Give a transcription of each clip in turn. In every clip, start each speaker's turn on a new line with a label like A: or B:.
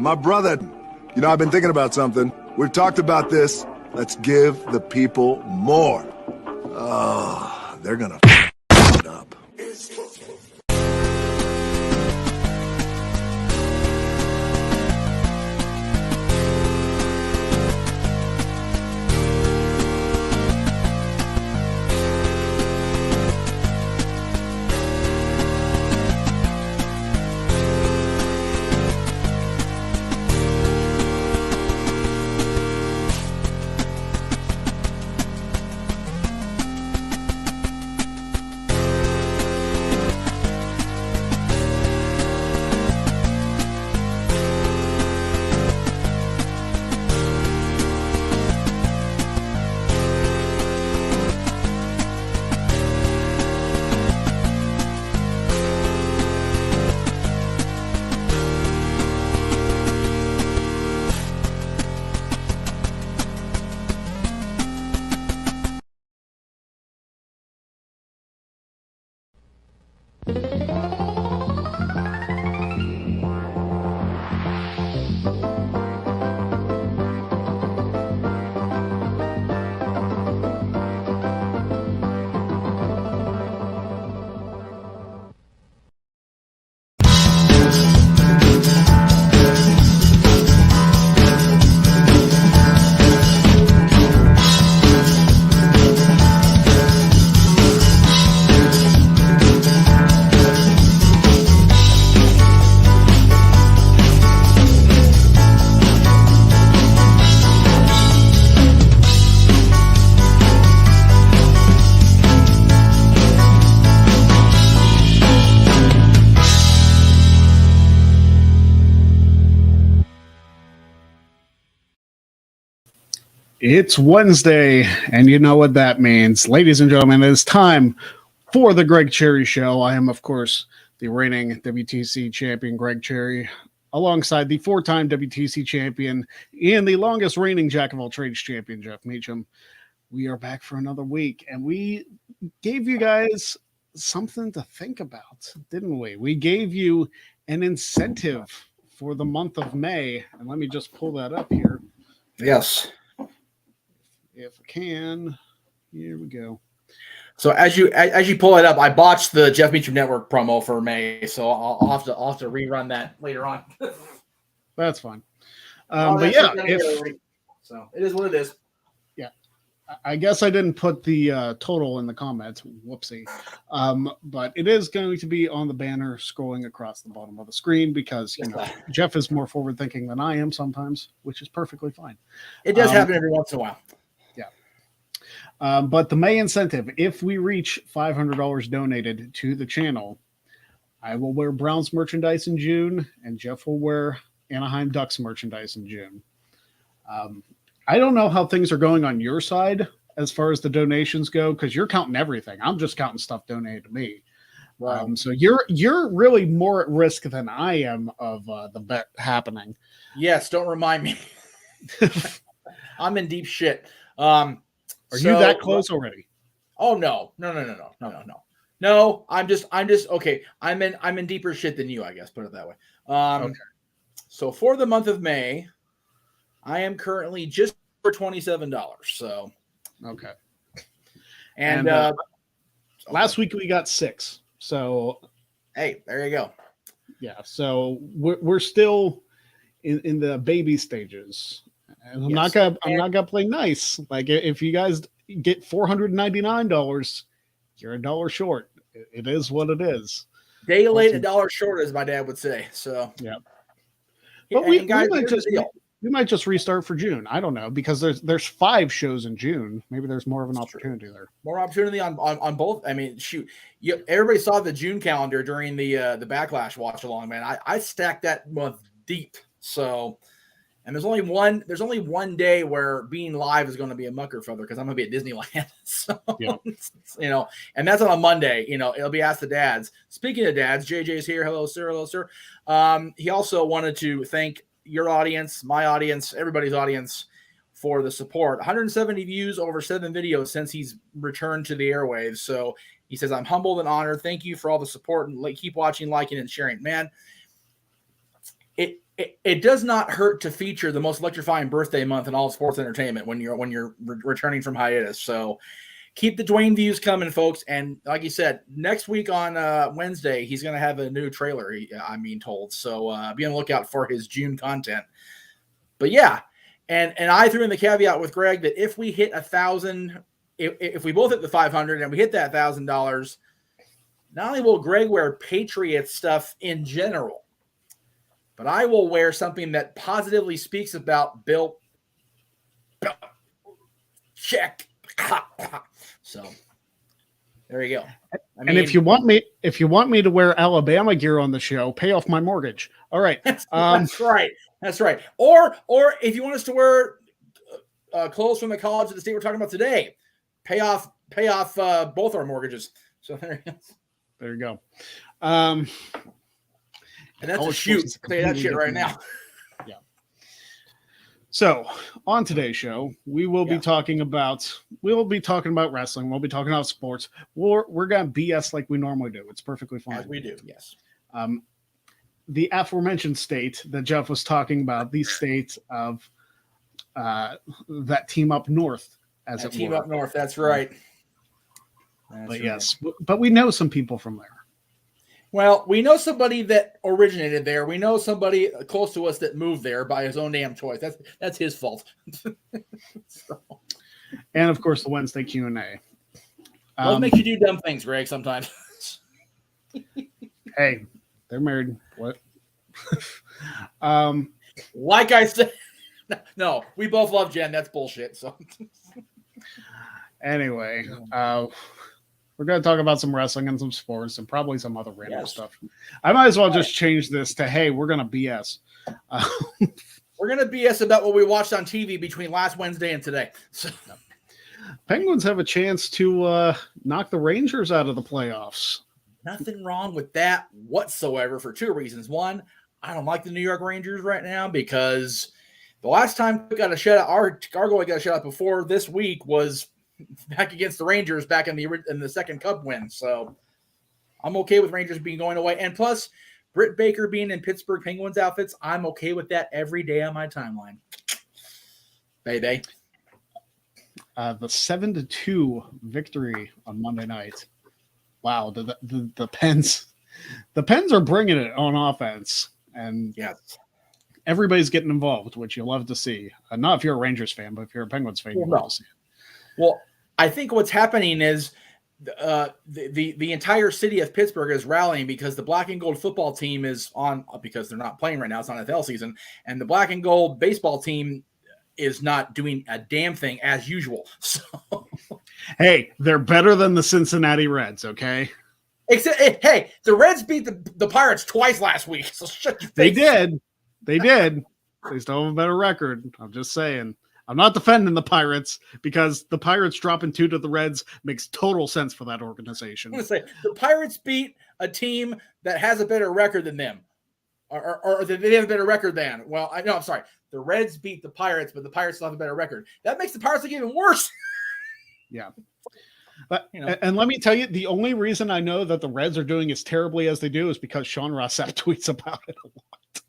A: my brother. You know, I've been thinking about something. We've talked about this. Let's give the people more. Oh, they're gonna it up.
B: It's Wednesday, and you know what that means. Ladies and gentlemen, it is time for the Greg Cherry Show. I am, of course, the reigning WTC champion, Greg Cherry, alongside the four-time WTC champion and the longest reigning Jack of all trades champion, Jeff Meacham. We are back for another week, and we gave you guys something to think about, didn't we? We gave you an incentive for the month of May, and let me just pull that up here.
C: Yes.
B: If I can, here we go.
C: So as you pull it up, I botched the Jeff Meacham Network promo for May, so I'll have to rerun that later on.
B: That's fine. But yeah,
C: so it is what it is.
B: Yeah, I guess I didn't put the total in the comments. Whoopsie. But it is going to be on the banner scrolling across the bottom of the screen because Jeff is more forward thinking than I am sometimes, which is perfectly fine.
C: It does happen every once in a while.
B: But the May incentive, if we reach $500 donated to the channel, I will wear Browns merchandise in June, and Jeff will wear Anaheim Ducks merchandise in June. I don't know how things are going on your side as far as the donations go, because you're counting everything. I'm just counting stuff donated to me. Wow. So you're really more at risk than I am of the bet happening.
C: Yes, don't remind me. I'm in deep shit.
B: Are you that close already?
C: Oh no. No, I'm just okay. I'm in deeper shit than you, I guess, put it that way. Okay. So for the month of May, I am currently just for $27. So
B: okay.
C: And
B: last week we got 6. So
C: hey, there you go.
B: Yeah, so we're still in the baby stages. And I'm not gonna play nice. Like if you guys get $499, you're $1 short. It is what it is.
C: Day late, $1 short, as my dad would say. So
B: yeah. But we might just restart for June. I don't know, because there's 5 shows in June. Maybe there's more of an opportunity there.
C: More opportunity on both. I mean, shoot, everybody saw the June calendar during the Backlash watch along, man. I stacked that month deep. So. And there's only one day where being live is going to be a mucker feather because I'm going to be at Disneyland. So, yeah. And that's on a Monday. It'll be Ask the Dads. Speaking of dads, JJ's here. Hello, sir. Hello, sir. He also wanted to thank your audience, my audience, everybody's audience for the support. 170 views over 7 videos since he's returned to the airwaves. So he says, I'm humbled and honored. Thank you for all the support and keep watching, liking, and sharing. Man, it does not hurt to feature the most electrifying birthday month in all of sports entertainment when you're returning from hiatus. So keep the Dwayne views coming, folks. And like you said, next week on Wednesday, he's going to have a new trailer, I'm being told. So be on the lookout for his June content. But yeah, and I threw in the caveat with Greg that if we hit 1,000, if we both hit the 500 and we hit that $1,000, not only will Greg wear Patriots stuff in general, but I will wear something that positively speaks about Bill. Check. So there you go. I mean,
B: and if you want me to wear Alabama gear on the show, pay off my mortgage. All right.
C: That's right. That's right. Or if you want us to wear clothes from the college of the state we're talking about today, pay off both our mortgages. So there you go. And that's a shoot. Say that shit right now.
B: Yeah. So on today's show, we will be talking about wrestling. We'll be talking about sports. We're gonna BS like we normally do. It's perfectly fine.
C: As we do, yes.
B: The aforementioned state that Jeff was talking about, the state of that team up north, as it
C: team
B: were.
C: Up north. That's right.
B: Yes, but we know some people from there.
C: Well, we know somebody that originated there. We know somebody close to us that moved there by his own damn choice. That's his fault. So.
B: And of course, the Wednesday Q&A.
C: What makes you do dumb things, Greg? Sometimes.
B: Hey, they're married. What?
C: Like I said, no, we both love Jen. That's bullshit. So.
B: Anyway, we're going to talk about some wrestling and some sports and probably some other random stuff. I might as well just change this to, hey, we're going to BS.
C: We're going to BS about what we watched on TV between last Wednesday and today. So.
B: Penguins have a chance to knock the Rangers out of the playoffs.
C: Nothing wrong with that whatsoever for two reasons. One, I don't like the New York Rangers right now because the last time we got a shutout, our goalie got a shutout before this week was back against the Rangers back in the second Cup win. So I'm okay with Rangers going away. And plus, Britt Baker being in Pittsburgh Penguins outfits, I'm okay with that every day on my timeline. Baby.
B: The 7-2 victory on Monday night. Wow, the Pens are bringing it on offense. And everybody's getting involved, which you love to see. Not if you're a Rangers fan, but if you're a Penguins fan, you love to see it.
C: Well, I think what's happening is the entire city of Pittsburgh is rallying because the black and gold football team is on because they're not playing right now. It's not NFL season. And the black and gold baseball team is not doing a damn thing as usual. So,
B: hey, they're better than the Cincinnati Reds, okay?
C: Except, hey, the Reds beat the Pirates twice last week. So shut your face.
B: They did. They still have a better record. I'm just saying. I'm not defending the Pirates because the Pirates dropping 2 to the Reds makes total sense for that organization.
C: I'm going to say the Pirates beat a team that has a better record than them, or they have a better record than. Well, I'm sorry. The Reds beat the Pirates, but the Pirates still have a better record. That makes the Pirates look even worse.
B: Yeah. But and let me tell you, the only reason I know that the Reds are doing as terribly as they do is because Sean Rossap tweets about it a lot.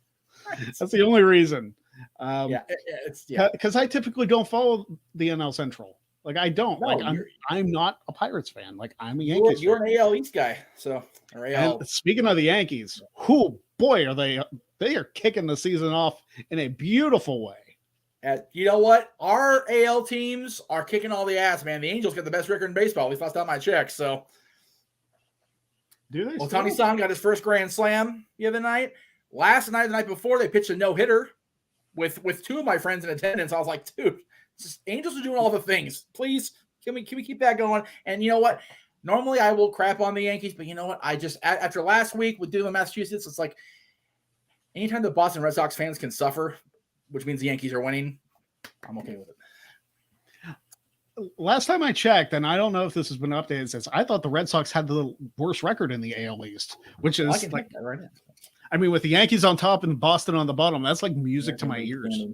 B: Right. That's the only reason. Because I typically don't follow the NL Central. Like I don't. No, I'm not a Pirates fan. Like I'm a Yankees fan.
C: You're an AL East guy. So
B: and speaking of the Yankees, boy are they are kicking the season off in a beautiful way.
C: You know what? Our AL teams are kicking all the ass, man. The Angels got the best record in baseball. At least last time I checked. So,
B: do they?
C: Well, Tony Son got his first grand slam the other night. Last night, the night before, they pitched a no-hitter with 2 of my friends in attendance. I was like, dude, Angels are doing all the things. Please, can we keep that going? And you know what? Normally, I will crap on the Yankees, but you know what? I just after last week with doing Massachusetts, it's like anytime the Boston Red Sox fans can suffer, which means the Yankees are winning, I'm okay with it.
B: Last time I checked, and I don't know if this has been updated since, I thought the Red Sox had the worst record in the AL East, which is like
C: that right now.
B: I mean, with the Yankees on top and Boston on the bottom, that's like music to my ears.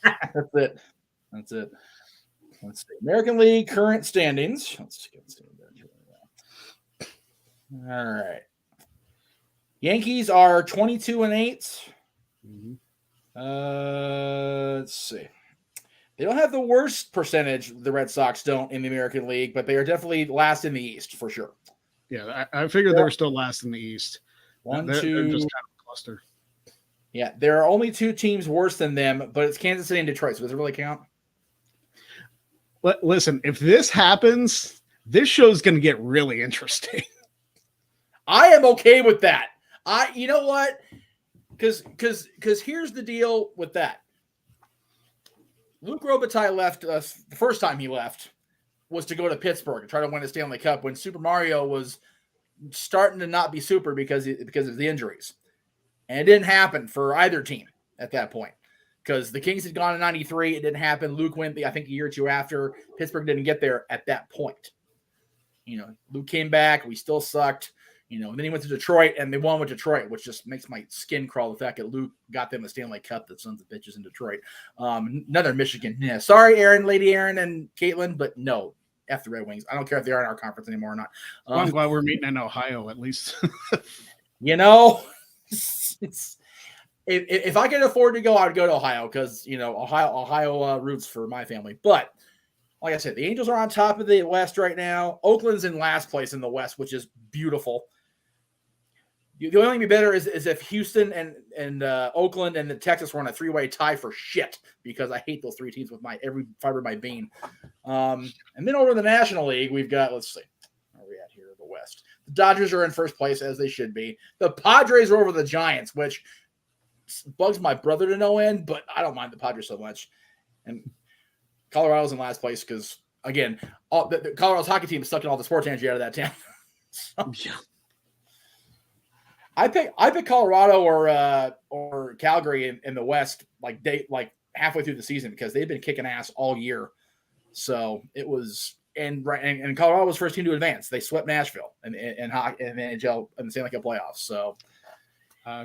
C: That's it. Let's see. American League current standings. Let's get All right. Yankees are 22-8.
B: Mhm.
C: Let's see. They don't have the worst percentage, the Red Sox don't, in the American League, but they are definitely last in the East for sure.
B: Yeah, I figured they were still last in the East.
C: One,
B: They're
C: two.
B: just kind of a cluster.
C: Yeah, there are only 2 teams worse than them, but it's Kansas City and Detroit. So does it really count?
B: Listen, if this happens, this show's going to get really interesting.
C: I am okay with that. You know what? Because here's the deal with that. Luke Robitaille left us the first time he left was to go to Pittsburgh and try to win a Stanley Cup when Super Mario was starting to not be super because of the injuries. And it didn't happen for either team at that point because the Kings had gone in 93. It didn't happen. Luke went, I think, a year or two after. Pittsburgh didn't get there at that point. Luke came back. We still sucked. And then he went to Detroit, and they won with Detroit, which just makes my skin crawl. The fact that Luke got them a Stanley Cup, the sons of bitches in Detroit. Another Michigan. Yeah, sorry, Lady Aaron, and Caitlin, but no, F the Red Wings. I don't care if they are in our conference anymore or not.
B: I'm glad we're meeting in Ohio at least.
C: If I could afford to go, I would go to Ohio because Ohio roots for my family. But like I said, the Angels are on top of the West right now. Oakland's in last place in the West, which is beautiful. The only thing be better is if Houston and Oakland and the Texas were on a 3-way tie for shit because I hate those 3 teams with every fiber of my being. And then over in the National League, we've got, let's see, where are we at here? The West. The Dodgers are in first place as they should be. The Padres are over the Giants, which bugs my brother to no end, but I don't mind the Padres so much. And Colorado's in last place because, again, the Colorado's hockey team is sucking all the sports energy out of that town.
B: Yeah.
C: I pick Colorado or Calgary in the West like halfway through the season because they've been kicking ass all year. So it was and Colorado was first team to advance. They swept Nashville in the NHL in the Stanley Cup playoffs. So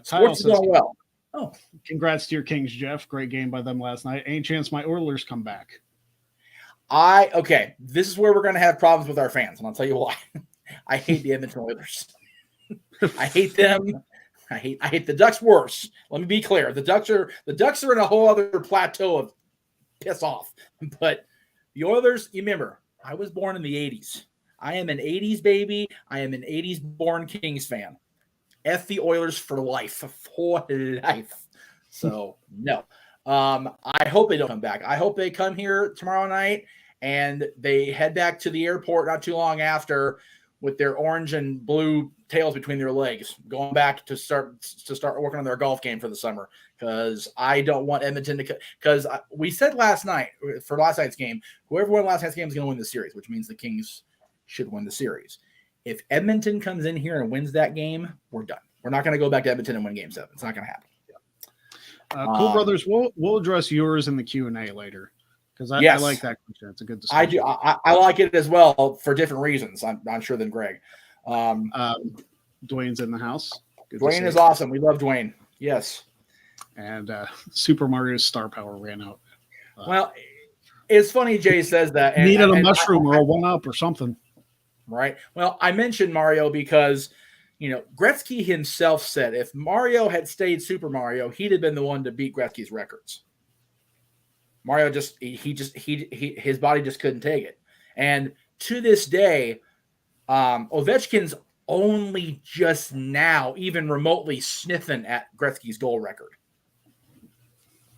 C: sports is going well.
B: Oh, congrats to your Kings, Jeff. Great game by them last night. Any chance my Oilers come back?
C: This is where we're going to have problems with our fans, and I'll tell you why. I hate the Edmonton Oilers. I hate them. I hate the Ducks worse. Let me be clear. The Ducks are in a whole other plateau of piss off. But the Oilers, you remember, I was born in the 80s. I am an 80s baby. I am an 80s born Kings fan. F the Oilers for life. For life. So, no. I hope they don't come back. I hope they come here tomorrow night and they head back to the airport not too long after with their orange and blue tails between their legs, going back to start working on their golf game for the summer. Because I don't want Edmonton to. Because we said last night for last night's game, whoever won last night's game is going to win the series, which means the Kings should win the series. If Edmonton comes in here and wins that game, we're done. We're not going to go back to Edmonton and win Game 7. It's not going to happen.
B: Cool Brothers, we'll address yours in the Q&A later because I like that question. It's a good discussion.
C: I do. I like it as well for different reasons. I'm sure than Greg.
B: Dwayne's in the house.
C: Good Dwayne is awesome. We love Dwayne. Yes.
B: And Super Mario's star power ran out.
C: Well, it's funny Jay says that.
B: Needed a mushroom or a 1-up or something.
C: Right. Well, I mentioned Mario because, Gretzky himself said if Mario had stayed Super Mario, he'd have been the one to beat Gretzky's records. Mario his body just couldn't take it. And to this day, Ovechkin's only just now even remotely sniffing at Gretzky's goal record.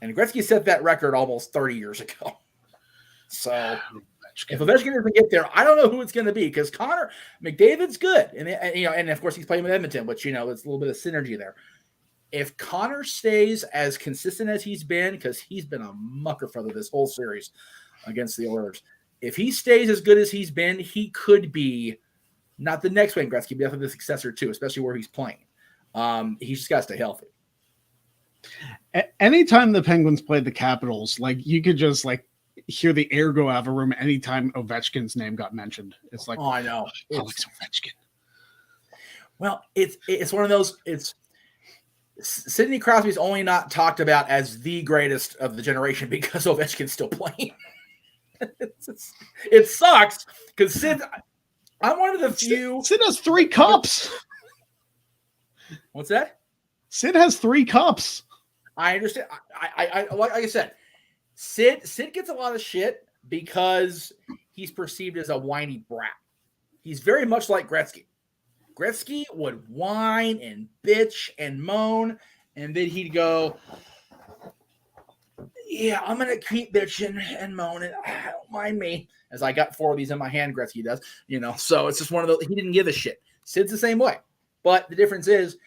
C: And Gretzky set that record almost 30 years ago. So if Ovechkin doesn't get there, I don't know who it's going to be because Connor McDavid's good. And of course he's playing with Edmonton, which, it's a little bit of synergy there. If Connor stays as consistent as he's been, because he's been a mucker for this whole series against the Oilers, if he stays as good as he's been, he could be not the next Wayne Gretzky, but definitely the successor too, especially where he's playing. He's just got to stay healthy.
B: Anytime the Penguins played the Capitals, you could just hear the air go out of a room anytime Ovechkin's name got mentioned. It's like,
C: oh, I know.
B: Alex Ovechkin.
C: Well, it's one of those. It's Sidney Crosby's only not talked about as the greatest of the generation because Ovechkin's still playing. It sucks because Sid. I'm one of the few.
B: Sid has 3 cups.
C: What's that?
B: Sid has 3 cups.
C: I understand. I like I said, Sid gets a lot of shit because he's perceived as a whiny brat. He's very much like Gretzky. Gretzky would whine and bitch and moan, and then he'd go, "Yeah, I'm gonna keep bitching and moaning. Don't mind me." As I got 4 of these in my hand, Gretzky does, So it's just one of those. He didn't give a shit. Sid's the same way, but the difference is,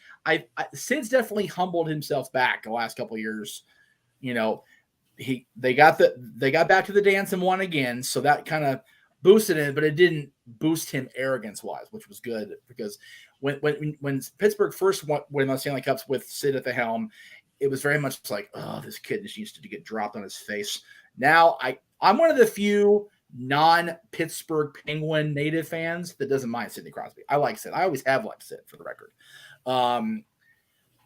C: Sid's definitely humbled himself back the last couple of years. They got back to the dance and won again, so that kind of boosted it, but it didn't boost him arrogance wise, which was good because when Pittsburgh first won the Stanley Cups with Sid at the helm, it was very much like, oh, this kid just used to get dropped on his face. Now I'm one of the few non-Pittsburgh Penguin native fans that doesn't mind Sidney Crosby. I like Sid. I always have liked Sid, for the record.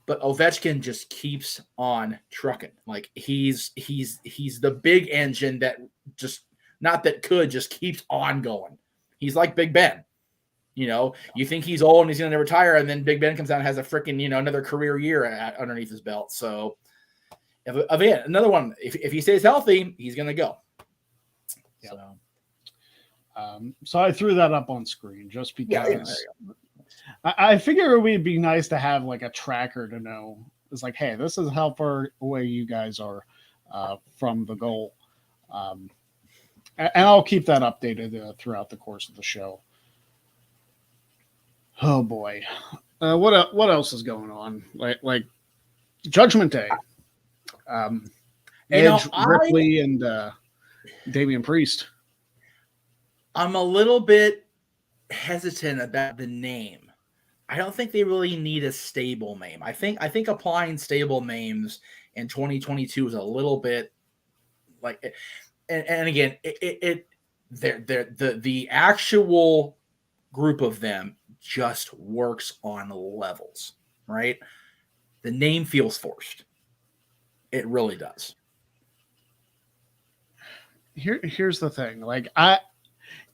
C: But Ovechkin just keeps on trucking. Like he's the big engine that just just keeps on going. He's like Big Ben. You think he's old and he's going to retire, and then Big Ben comes out and has a freaking, another career year underneath his belt. So, another one, if he stays healthy, he's going to go.
B: Yeah. So I threw that up on screen just because I figure it would be nice to have like a tracker to know. It's like, hey, this is how far away you guys are from the goal. And I'll keep that updated throughout the course of the show. Oh boy, what else is going on? Like Judgment Day, Edge, Ripley, and Damian Priest.
C: I'm a little bit hesitant about the name. I don't think they really need a stable name. I think applying stable names in 2022 is a little bit like, and again, the actual group of them just works on levels, right? The name feels forced. It really does.
B: Here's the thing. Like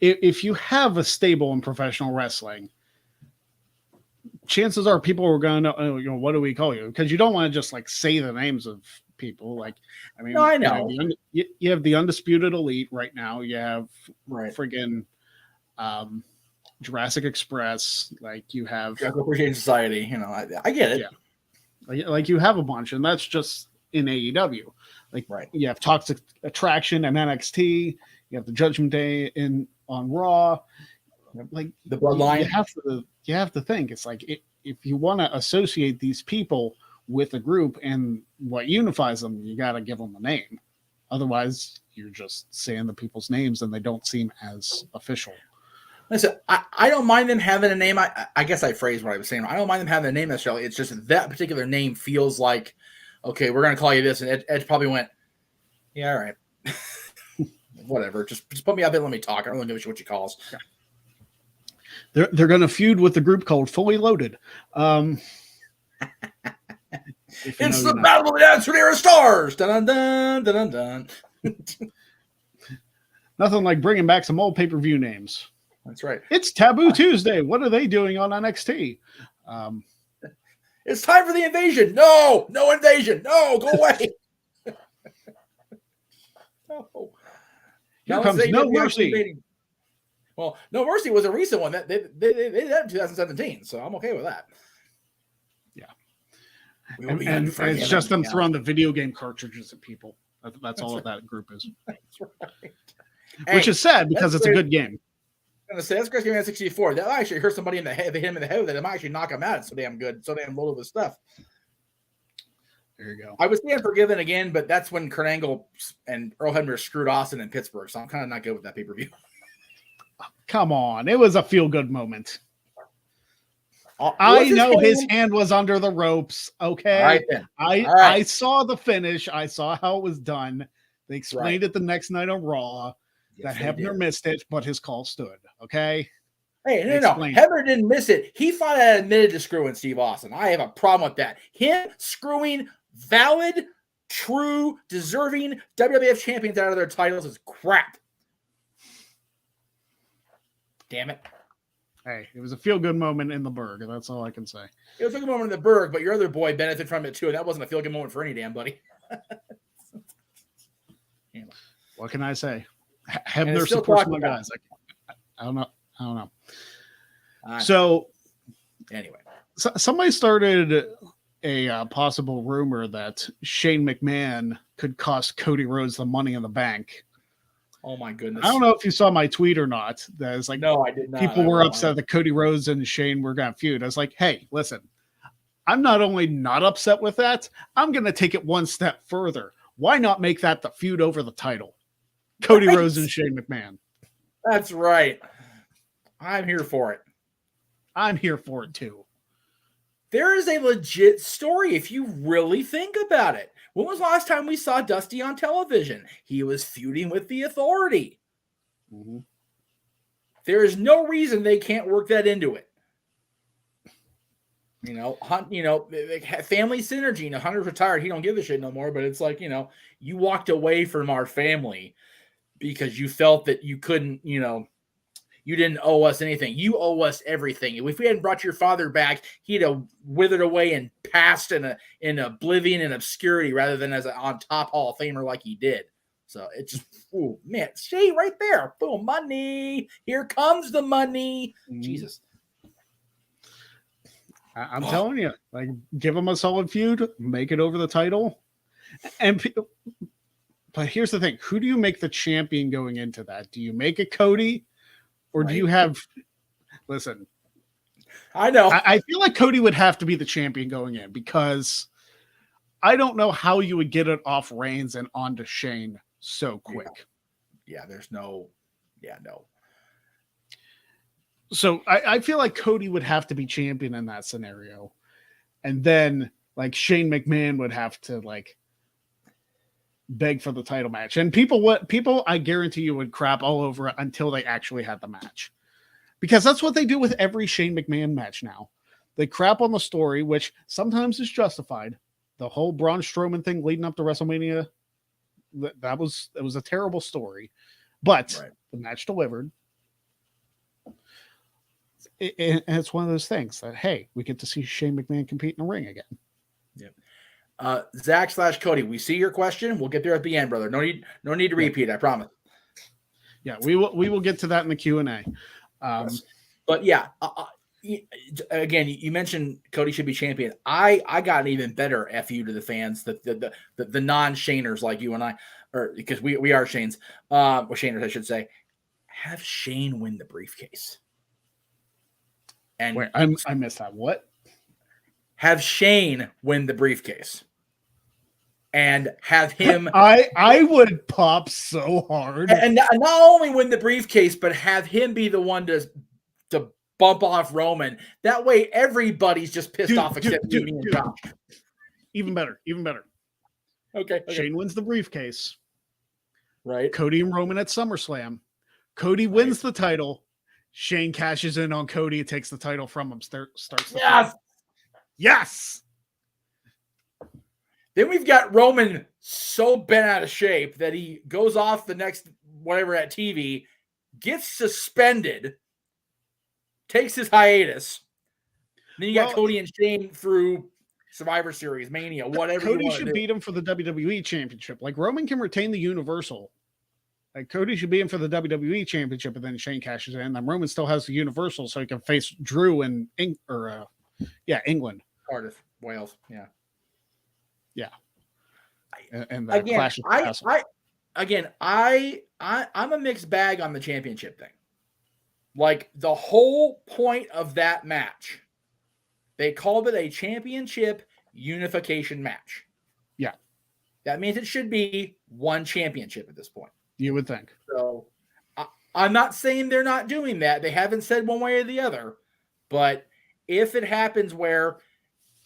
B: if you have a stable in professional wrestling, chances are people are going to know, what do we call you? Because you don't want to just like say the names of people. Like, I mean,
C: no, I know
B: you have the Undisputed Elite right now. You have friggin' Jurassic Express. Like you have
C: Appreciation Society. I get it.
B: Yeah, like you have a bunch, and that's just in AEW. Like you have Toxic Attraction and NXT. You have the Judgment Day on Raw. Like
C: the Bloodline.
B: You have to think it's like if you want to associate these people with a group and what unifies them, you got to give them a name. Otherwise, you're just saying the people's names and they don't seem as official.
C: Listen, I don't mind them having a name. I guess I phrased what I was saying. I don't mind them having a name necessarily. It's just that particular name feels like, okay, we're going to call you this. And Edge probably went, yeah, all right. Whatever. Just put me out there and let me talk. I don't really give a shit what you call us.
B: Yeah. They're going to feud with the group called Fully Loaded.
C: It's the Battle of the Dance Era Stars. Dun dun dun dun dun.
B: Nothing like bringing back some old pay-per-view names.
C: That's right.
B: It's Taboo Tuesday. What are they doing on NXT?
C: It's time for the invasion. No invasion. No, go away. No.
B: Here comes No Mercy.
C: Well, No Mercy was a recent one. They did that in 2017, so I'm okay with that.
B: Yeah. And it's just them throwing the video game cartridges at people. That's all that group is.
C: That's right.
B: Which is sad because it's a good game.
C: I'm going to say, that's Gretzky Man 64. That actually hurt somebody in the head, hit him in the head, that might actually knock him out. It's so damn good, so damn loaded with stuff.
B: There you go.
C: I was being forgiven again, but that's when Kurt Angle and Earl Hebner screwed Austin in Pittsburgh, so I'm kind of not good with that pay-per-view.
B: Come on. It was a feel-good moment. I know his hand was under the ropes, okay?
C: All right, then.
B: I saw the finish. I saw how it was done. They explained it the next night on Raw. That Hebner missed it, but his call stood. Okay.
C: Hey, no. Hebner didn't miss it. He fought and admitted to screwing Steve Austin. I have a problem with that. Him screwing valid, true, deserving WWF champions out of their titles is crap. Damn it.
B: Hey, it was a feel-good moment in the Berg. That's all I can say.
C: It was a good moment in the Berg, but your other boy benefited from it too, and that wasn't a feel-good moment for any damn buddy.
B: Anyway, what can I say? Have their
C: still
B: support from
C: talking
B: the
C: about
B: guys. I don't know. I don't know.
C: know.
B: So
C: Anyway,
B: somebody started a possible rumor that Shane McMahon could cost Cody Rhodes the Money in the Bank.
C: oh my goodness.
B: I don't know if you saw my tweet or not. That is like,
C: no, I did not.
B: People were upset that Cody Rhodes and Shane were going to feud. I was like, hey, listen, I'm not only not upset with that, I'm going to take it one step further. Why not make that the feud over the title? Cody Rhodes and Shane McMahon.
C: That's right. I'm here for it.
B: I'm here for it too.
C: There is a legit story if you really think about it. When was the last time we saw Dusty on television? He was feuding with the Authority.
B: Mm-hmm.
C: There is no reason they can't work that into it. Family synergy. Hunter's retired. He don't give a shit no more. But it's like, you walked away from our family because you felt that you couldn't, you didn't owe us anything. You owe us everything. If we hadn't brought your father back, he'd have withered away and passed in oblivion and obscurity rather than as an on-top Hall of Famer like he did. So it just, oh, man, see right there. Boom, money. Here comes the money.
B: Mm-hmm.
C: Jesus.
B: I'm telling you, like, give them a solid feud, make it over the title. But here's the thing. Who do you make the champion going into that? Do you make it Cody? Or do you have, listen,
C: I know.
B: I feel like Cody would have to be the champion going in because I don't know how you would get it off Reigns and onto Shane so quick.
C: Yeah, no.
B: So I feel like Cody would have to be champion in that scenario. And then like Shane McMahon would have to like beg for the title match. And people I guarantee you would crap all over it until they actually had the match. Because that's what they do with every Shane McMahon match now. They crap on the story, which sometimes is justified. The whole Braun Strowman thing leading up to WrestleMania, it was a terrible story. But the match delivered. And it's one of those things that, hey, we get to see Shane McMahon compete in the ring again.
C: Yep. Zach/Cody, we see your question. We'll get there at the end, brother. No need to repeat. I promise.
B: Yeah, we will get to that in the Q&A.
C: Yes. But yeah, again, you mentioned Cody should be champion. I got an even better FU to the fans, the non-Shaners like you and I, or because we are Shanes, or Shaners, I should say. Have Shane win the briefcase. And
B: wait, I missed that. What?
C: Have Shane win the briefcase. And have him.
B: I would pop so hard.
C: And not only win the briefcase, but have him be the one to bump off Roman. That way, everybody's just pissed off except me and Josh.
B: Even better.
C: Okay.
B: Shane wins the briefcase.
C: Right.
B: Cody and Roman at SummerSlam. Cody wins the title. Shane cashes in on Cody and takes the title from him. Starts the fight. Yes.
C: Then we've got Roman so bent out of shape that he goes off the next whatever at TV, gets suspended, takes his hiatus. Then you got Cody and Shane through Survivor Series, Mania, whatever.
B: Cody should beat him for the WWE Championship. Like Roman can retain the Universal. Like Cody should be in for the WWE Championship, and then Shane cashes in. Then Roman still has the Universal, so he can face Drew in England,
C: Cardiff, Wales,
B: yeah. And the Clash of the Castle.
C: I'm a mixed bag on the championship thing. Like the whole point of that match, they called it a championship unification match.
B: Yeah,
C: that means it should be one championship at this point.
B: You would think.
C: So I'm not saying they're not doing that. They haven't said one way or the other. But if it happens where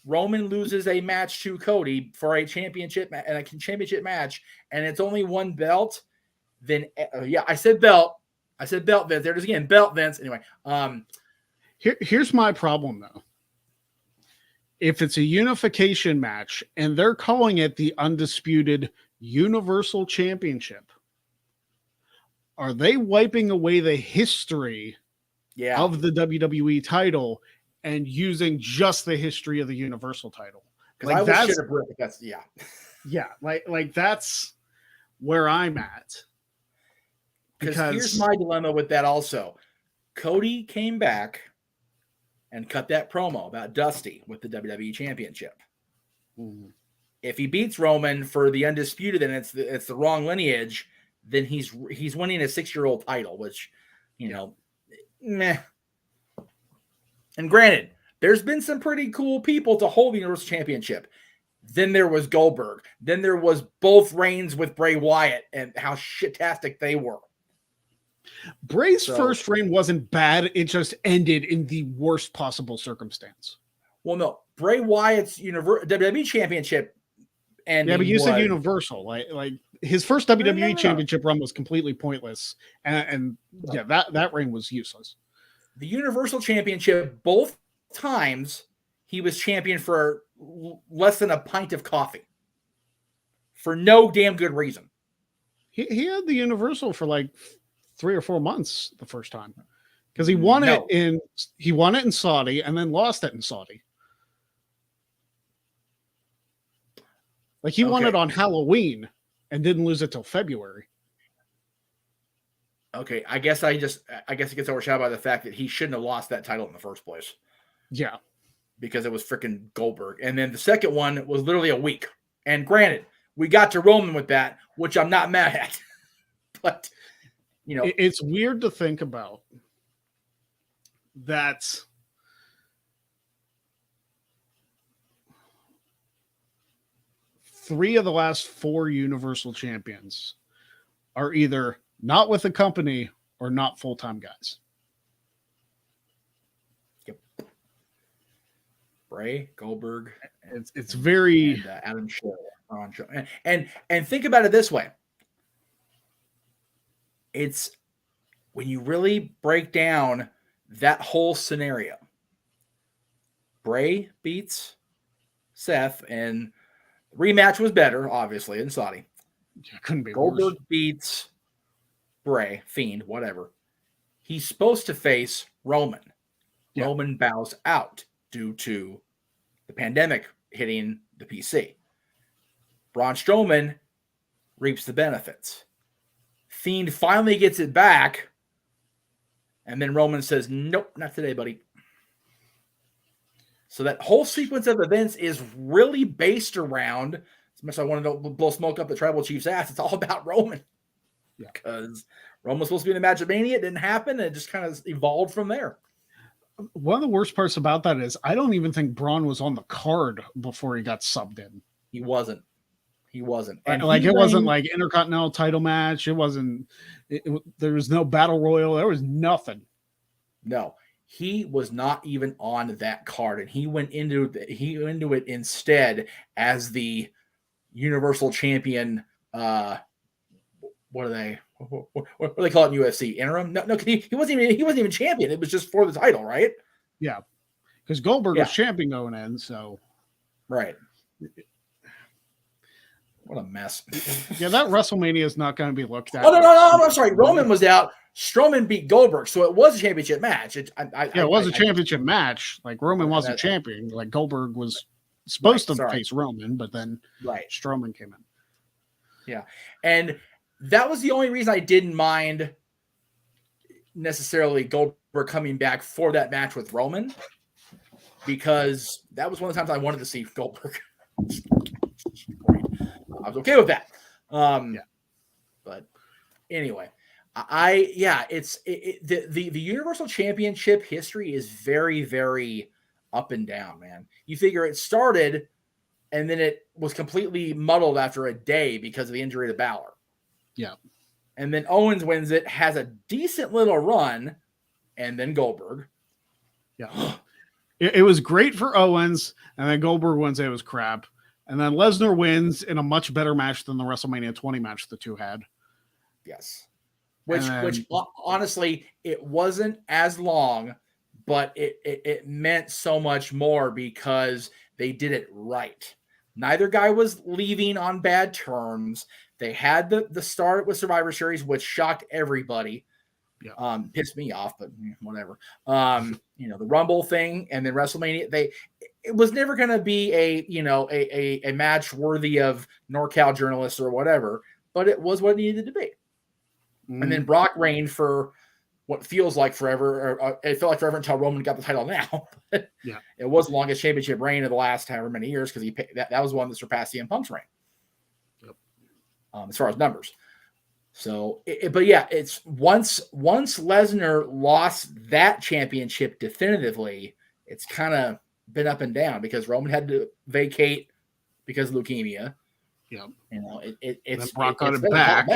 C: Roman loses a match to Cody for a championship match, and it's only one belt, then I said belt. I said belt, Vince. There it is again, belt, Vince. Anyway,
B: here's my problem though. If it's a unification match and they're calling it the Undisputed Universal Championship, are they wiping away the history of the WWE title and using just the history of the Universal title.
C: Because I will shit a brick. That's
B: yeah, like that's where I'm at.
C: Because here's my dilemma with that also. Cody came back and cut that promo about Dusty with the WWE Championship.
B: Mm-hmm.
C: If he beats Roman for the undisputed and it's the wrong lineage, then he's winning a 6-year-old title, which, meh. And granted, there's been some pretty cool people to hold the Universal Championship. Then there was Goldberg. Then there was both reigns with Bray Wyatt and how shitastic they were.
B: Bray's first reign wasn't bad. It just ended in the worst possible circumstance.
C: Well, no. Bray Wyatt's WWE Championship ending.
B: Yeah, but you said Universal. Like his first WWE Championship run was completely pointless. And that reign was useless.
C: The Universal Championship, both times, he was champion for less than a pint of coffee. For no damn good reason.
B: He had the Universal for like 3 or 4 months the first time. Because he won it in Saudi and then lost it in Saudi. Like he won it on Halloween and didn't lose it till February.
C: Okay, I guess it gets overshadowed by the fact that he shouldn't have lost that title in the first place.
B: Yeah.
C: Because it was freaking Goldberg. And then the second one was literally a week. And granted, we got to Roman with that, which I'm not mad at. But,
B: it's weird to think about that. Three of the last 4 Universal champions are either not with the company or not full-time guys.
C: Yep. Bray, Goldberg.
B: It's very
C: Adam Cole. And think about it this way. It's when you really break down that whole scenario. Bray beats Seth, and the rematch was better, obviously, in Saudi.
B: Yeah, couldn't be
C: Goldberg
B: worse.
C: beats Bray, Fiend, whatever. He's supposed to face Roman. Yeah. Roman bows out due to the pandemic hitting the PC. Braun Strowman reaps the benefits. Fiend finally gets it back, and then Roman says, nope, not today, buddy. So that whole sequence of events is really based around, as much as I wanted to blow smoke up the tribal chief's ass, it's all about Roman. Yeah. Because Roman was supposed to be in the match of Mania. It didn't happen. And it just kind of evolved from there.
B: One of the worst parts about that is I don't even think Braun was on the card before he got subbed in.
C: He wasn't.
B: And it wasn't like Intercontinental title match. It wasn't. There was no battle royal. There was nothing.
C: No, he was not even on that card, and he went into it instead as the Universal Champion. What do they call it in UFC? Interim? No, he wasn't even champion. It was just for the title, right?
B: Yeah, because Goldberg was champion going in. So,
C: right. What a mess.
B: Yeah, that WrestleMania is not going to be looked at.
C: Oh, no, I'm sorry. Roman was out. Strowman beat Goldberg, so it was a championship match. It was
B: a championship match. Like, Roman wasn't champion. Like, Goldberg was supposed to face Roman, but then Strowman came in.
C: Yeah, and that was the only reason I didn't mind necessarily Goldberg coming back for that match with Roman, because that was one of the times I wanted to see Goldberg. I was okay with that. But anyway, the Universal Championship history is very, very up and down, man. You figure it started and then it was completely muddled after a day because of the injury to Balor.
B: Yeah.
C: And then Owens wins it, has a decent little run, and then Goldberg.
B: Yeah. It was great for Owens, and then Goldberg wins it was crap. And then Lesnar wins in a much better match than the WrestleMania 20 match the two had.
C: Yes. Which honestly, it wasn't as long, but it meant so much more because they did it right. Neither guy was leaving on bad terms. They had the start with Survivor Series, which shocked everybody. Pissed me off, but whatever. The Rumble thing and then WrestleMania, it was never going to be a match worthy of NorCal journalists or whatever, but it was what it needed to be. And then Brock reigned for what feels like forever. Or, it felt like forever until Roman got the title now.
B: Yeah.
C: It was the longest championship reign of the last however many years because that was one that surpassed CM Punk's reign.
B: Yep.
C: As far as numbers. So, it's once Lesnar lost that championship definitively, it's kind of been up and down because Roman had to vacate because of leukemia.
B: Yeah.
C: It's
B: Brock got
C: it's
B: it back.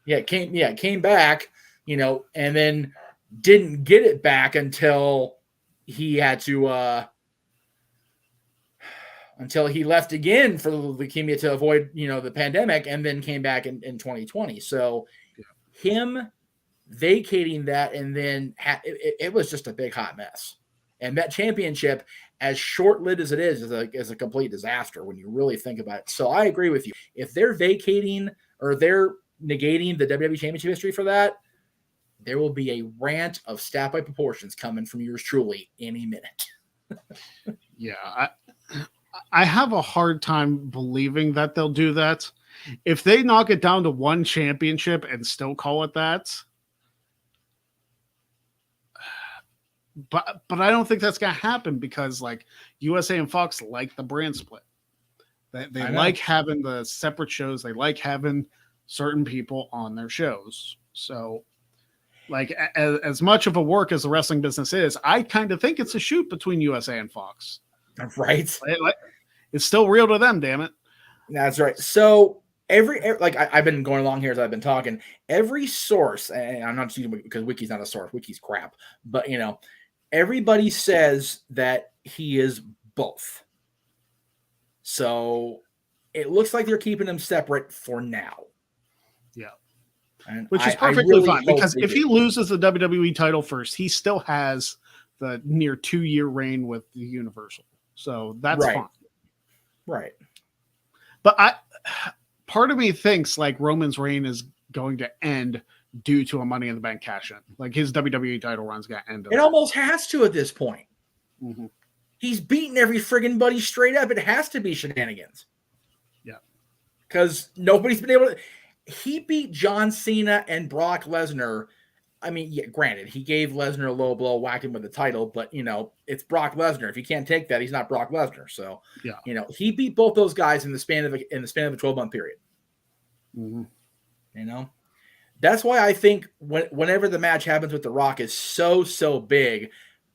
C: Yeah, it came back, and then didn't get it back until he had to until he left again for the leukemia to avoid, the pandemic, and then came back in 2020. So him vacating that and then it was just a big hot mess. And that championship, as short-lived as it is a complete disaster when you really think about it. So I agree with you. If they're vacating or they're negating the WWE Championship history for that, there will be a rant of stat by proportions coming from yours truly any minute.
B: Yeah, I have a hard time believing that they'll do that. If they knock it down to one championship and still call it that, but I don't think that's going to happen because USA and Fox like the brand split. They like having the separate shows. They like having certain people on their shows. So as much of a work as the wrestling business is, I kind of think it's a shoot between USA and Fox.
C: Right.
B: It's still real to them, damn it.
C: That's right. So I've been going along here as I've been talking. Every source, and I'm not just using because Wiki's not a source. Wiki's crap. But everybody says that he is both. So it looks like they're keeping him separate for now.
B: Yeah.
C: And
B: which is perfectly really fine because if he loses the WWE title first, he still has the near 2-year reign with the Universal. So that's fine.
C: Right.
B: But part of me thinks Roman's reign is going to end due to a Money in the Bank cash in. His WWE title run's got to end.
C: It almost has to at this point.
B: Mm-hmm.
C: He's beaten every friggin' buddy straight up. It has to be shenanigans.
B: Yeah.
C: Because nobody's been able to. He beat John Cena and Brock Lesnar. I mean, yeah, granted, he gave Lesnar a low blow, whacked him with the title, but, it's Brock Lesnar. If he can't take that, he's not Brock Lesnar. So, he beat both those guys in the span of a 12-month period.
B: Mm-hmm.
C: That's why I think whenever the match happens with The Rock is so big,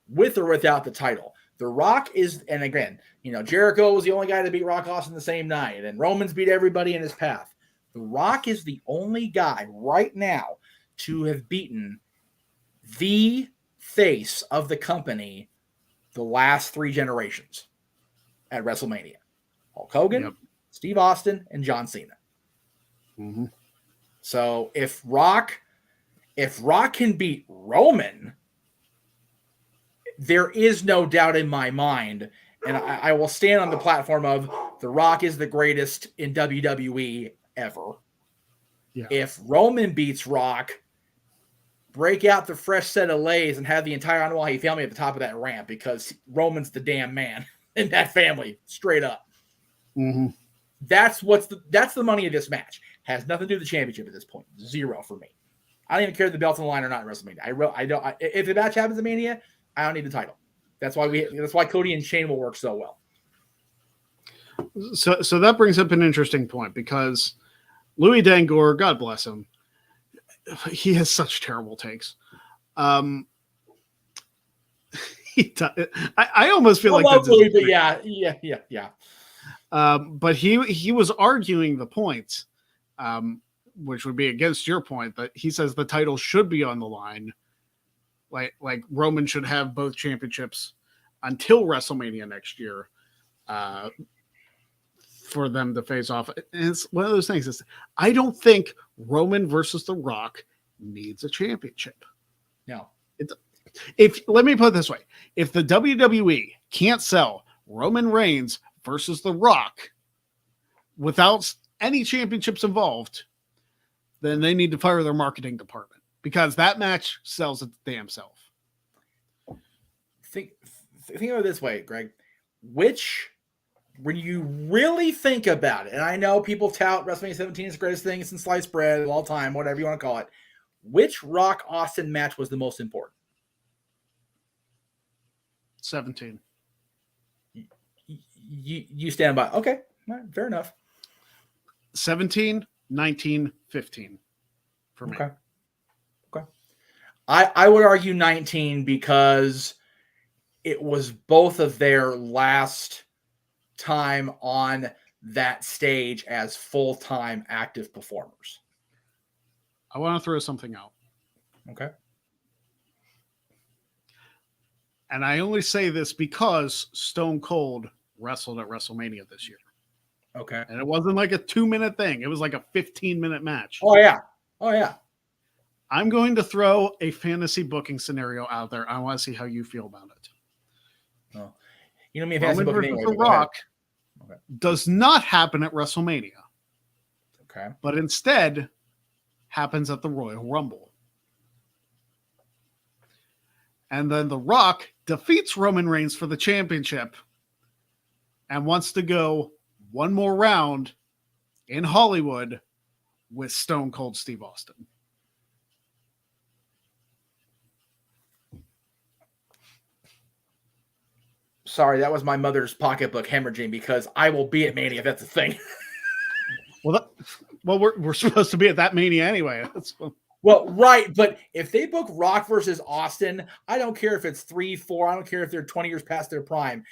C: with or without the title. The Rock is, and again, Jericho was the only guy to beat Rock Austin the same night, and Roman's beat everybody in his path. The Rock is the only guy right now to have beaten the face of the company the last 3 generations at WrestleMania. Hulk Hogan, Steve Austin, and John Cena.
B: Mm-hmm.
C: So if Rock can beat Roman, there is no doubt in my mind, and I will stand on the platform of The Rock is the greatest in WWE ever.
B: Yeah.
C: If Roman beats Rock, break out the fresh set of lays and have the entire Anoa'i family at the top of that ramp because Roman's the damn man in that family, straight up.
B: Mm-hmm.
C: That's the money of this match. Has nothing to do with the championship at this point. 0 for me. I don't even care if the belt's on the line or not in WrestleMania. If the match happens at Mania, I don't need the title. That's why Cody and Shane will work so well.
B: So that brings up an interesting point because Louis Dangor, God bless him, he has such terrible takes. I almost feel like that's
C: Louis, but yeah.
B: But he was arguing the point, which would be against your point that he says the title should be on the line. Like Roman should have both championships until WrestleMania next year. For them to face off. And it's one of those things. I don't think Roman versus The Rock needs a championship.
C: No.
B: Let me put it this way. If the WWE can't sell Roman Reigns versus The Rock without any championships involved, then they need to fire their marketing department because that match sells its damn self.
C: Think of it this way, Greg. When you really think about it, and I know people tout WrestleMania 17 is the greatest thing since sliced bread of all time, whatever you want to call it, which Rock Austin match was the most important?
B: 17.
C: You stand by. Okay, all right, fair enough.
B: 17, 19, 15 for me.
C: Okay. I would argue 19 because it was both of their last time on that stage as full-time active performers.
B: I want to throw something out.
C: Okay.
B: And I only say this because Stone Cold wrestled at WrestleMania this year.
C: Okay.
B: And it wasn't like a 2-minute thing. It was like a 15-minute match.
C: Oh, yeah.
B: I'm going to throw a fantasy booking scenario out there. I want to see how you feel about it.
C: Oh. You know me, fantasy
B: Roman
C: booking
B: versus
C: anyway.
B: The Rock does not happen at WrestleMania.
C: Okay.
B: But instead happens at the Royal Rumble. And then The Rock defeats Roman Reigns for the championship and wants to go one more round in Hollywood with Stone Cold Steve Austin.
C: Sorry, that was my mother's pocketbook hemorrhaging because I will be at Mania if that's a thing.
B: Well, we're supposed to be at that Mania anyway.
C: Well, right, but if they book Rock versus Austin, I don't care if it's 3, 4. I don't care if they're 20 years past their prime.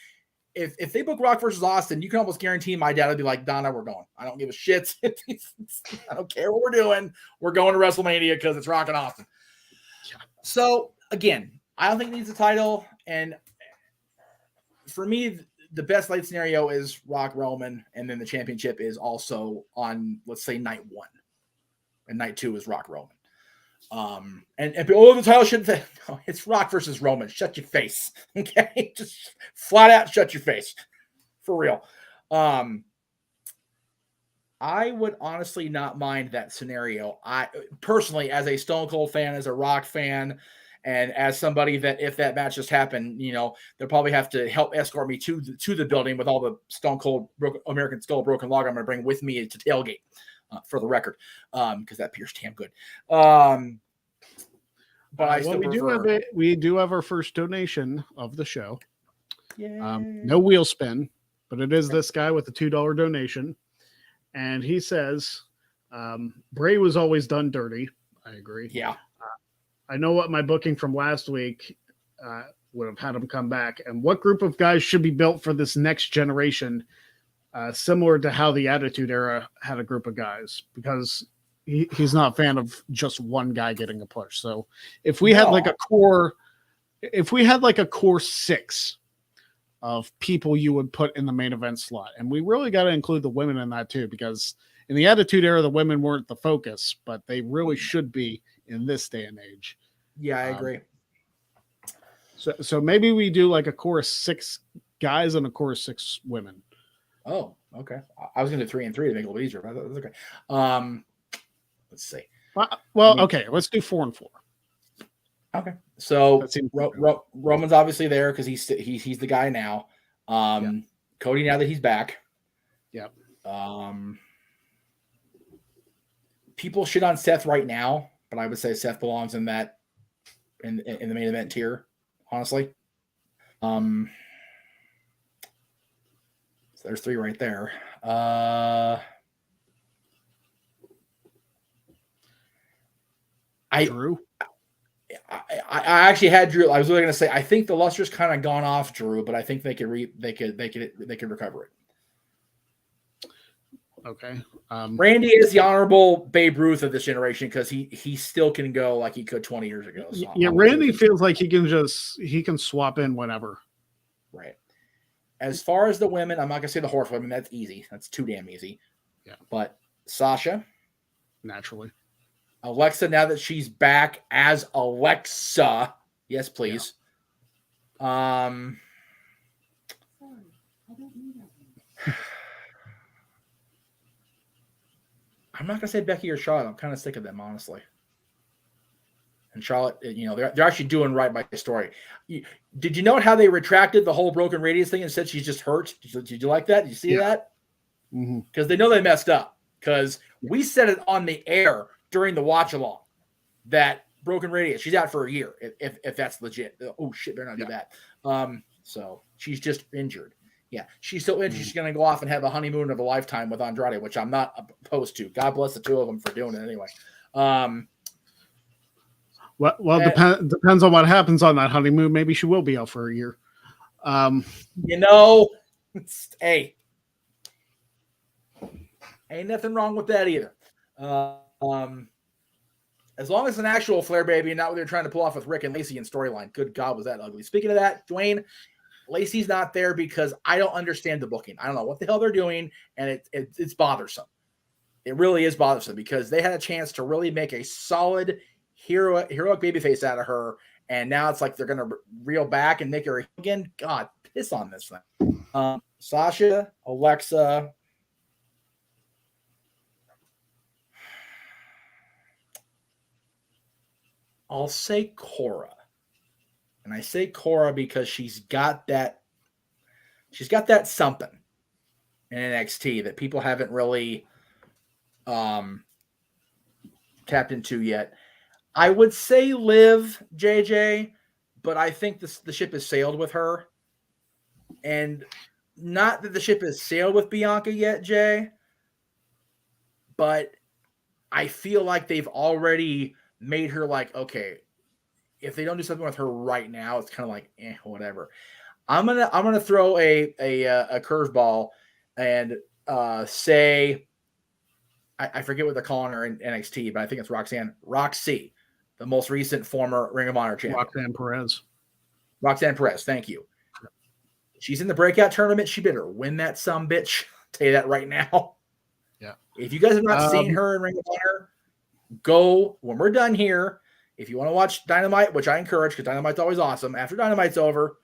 C: If they book Rock versus Austin, you can almost guarantee my dad would be like, Donna, we're going. I don't give a shit. I don't care what we're doing. We're going to WrestleMania because it's Rock and Austin. Yeah. So, again, I don't think it needs a title. And for me, the best light scenario is Rock Roman, and then the championship is also on, let's say, night 1. And night 2 is Rock Roman. And the title should no, it's Rock versus Roman. Shut your face. Okay. Just flat out shut your face. For real. I would honestly not mind that scenario. I personally, as a Stone Cold fan, as a Rock fan, and as somebody that if that match just happened, they'll probably have to help escort me to the building with all the Stone Cold American Skull Broken Log I'm going to bring with me to tailgate. For the record, because that appears damn good. But I still
B: we do have our first donation of the show.
C: Yeah.
B: No wheel spin, but it is this guy with the $2 donation, and he says, "Bray was always done dirty." I agree.
C: Yeah.
B: I know what my booking from last week would have had him come back, and what group of guys should be built for this next generation. Similar to how the Attitude Era had a group of guys, because he's not a fan of just one guy getting a push. So if we had like a core 6 of people you would put in the main event slot, and we really got to include the women in that too, because in the Attitude Era, the women weren't the focus, but they really should be in this day and age.
C: Yeah, I agree.
B: So maybe we do like a core 6 guys and a core 6 women.
C: Oh, okay. I was going to do 3 and 3 to make it a little easier, but that's okay. Let's see.
B: Well, okay. Let's do 4 and 4.
C: Okay. So Roman's obviously there because he's the guy now. Cody, now that he's back.
B: Yep.
C: People shit on Seth right now, but I would say Seth belongs in that in the main event tier, honestly. There's 3 right there.
B: Drew.
C: I actually had Drew. I was really going to say I think the luster's kind of gone off Drew, but I think they could recover it.
B: Okay.
C: Randy is the honorable Babe Ruth of this generation because he still can go like he could 20 years ago. So
B: yeah, Randy feels like he can swap in whenever.
C: Right. As far as the women, I'm not gonna say the horsewomen. That's easy. That's too damn easy.
B: Yeah.
C: But Sasha,
B: naturally.
C: Alexa, now that she's back as Alexa, yes, please. Yeah. I'm not gonna say Becky or Charlotte. I'm kind of sick of them, honestly. And Charlotte, they're actually doing right by the story. Did you note how they retracted the whole broken radius thing and said she's just hurt? Did you like that? Did you see that? Because they know they messed up. Because we said it on the air during the watch along that broken radius, she's out for a year if that's legit. Oh shit, they're not do that. So she's just injured. Yeah, she's so injured. She's going to go off and have a honeymoon of a lifetime with Andrade, which I'm not opposed to. God bless the two of them for doing it anyway.
B: Well, depends on what happens on that honeymoon. Maybe she will be out for a year.
C: Hey, ain't nothing wrong with that either. As long as it's an actual Flair baby and not what they're trying to pull off with Rick and Lacey in storyline. Good God, was that ugly. Speaking of that, Dwayne, Lacey's not there because I don't understand the booking. I don't know what the hell they're doing, and it's bothersome. It really is bothersome because they had a chance to really make a solid heroic babyface out of her, and now it's like they're going to reel back and make her again. God, piss on this thing. Sasha, Alexa. I'll say Cora. And I say Cora because she's got that something in NXT that people haven't really tapped into yet. I would say Liv, JJ, but I think the ship has sailed with her. And not that the ship has sailed with Bianca yet, Jay, but I feel like they've already made her like, okay, if they don't do something with her right now, it's kind of like, whatever. I'm gonna throw a curveball and say, I forget what they're calling her in NXT, but I think it's Roxy, the most recent former Ring of Honor champion. Roxanne Perez, thank you. She's in the breakout tournament. She better win that bitch. Tell you that right now.
B: Yeah.
C: If you guys have not seen her in Ring of Honor, go when we're done here. If you want to watch Dynamite, which I encourage because Dynamite's always awesome, after Dynamite's over,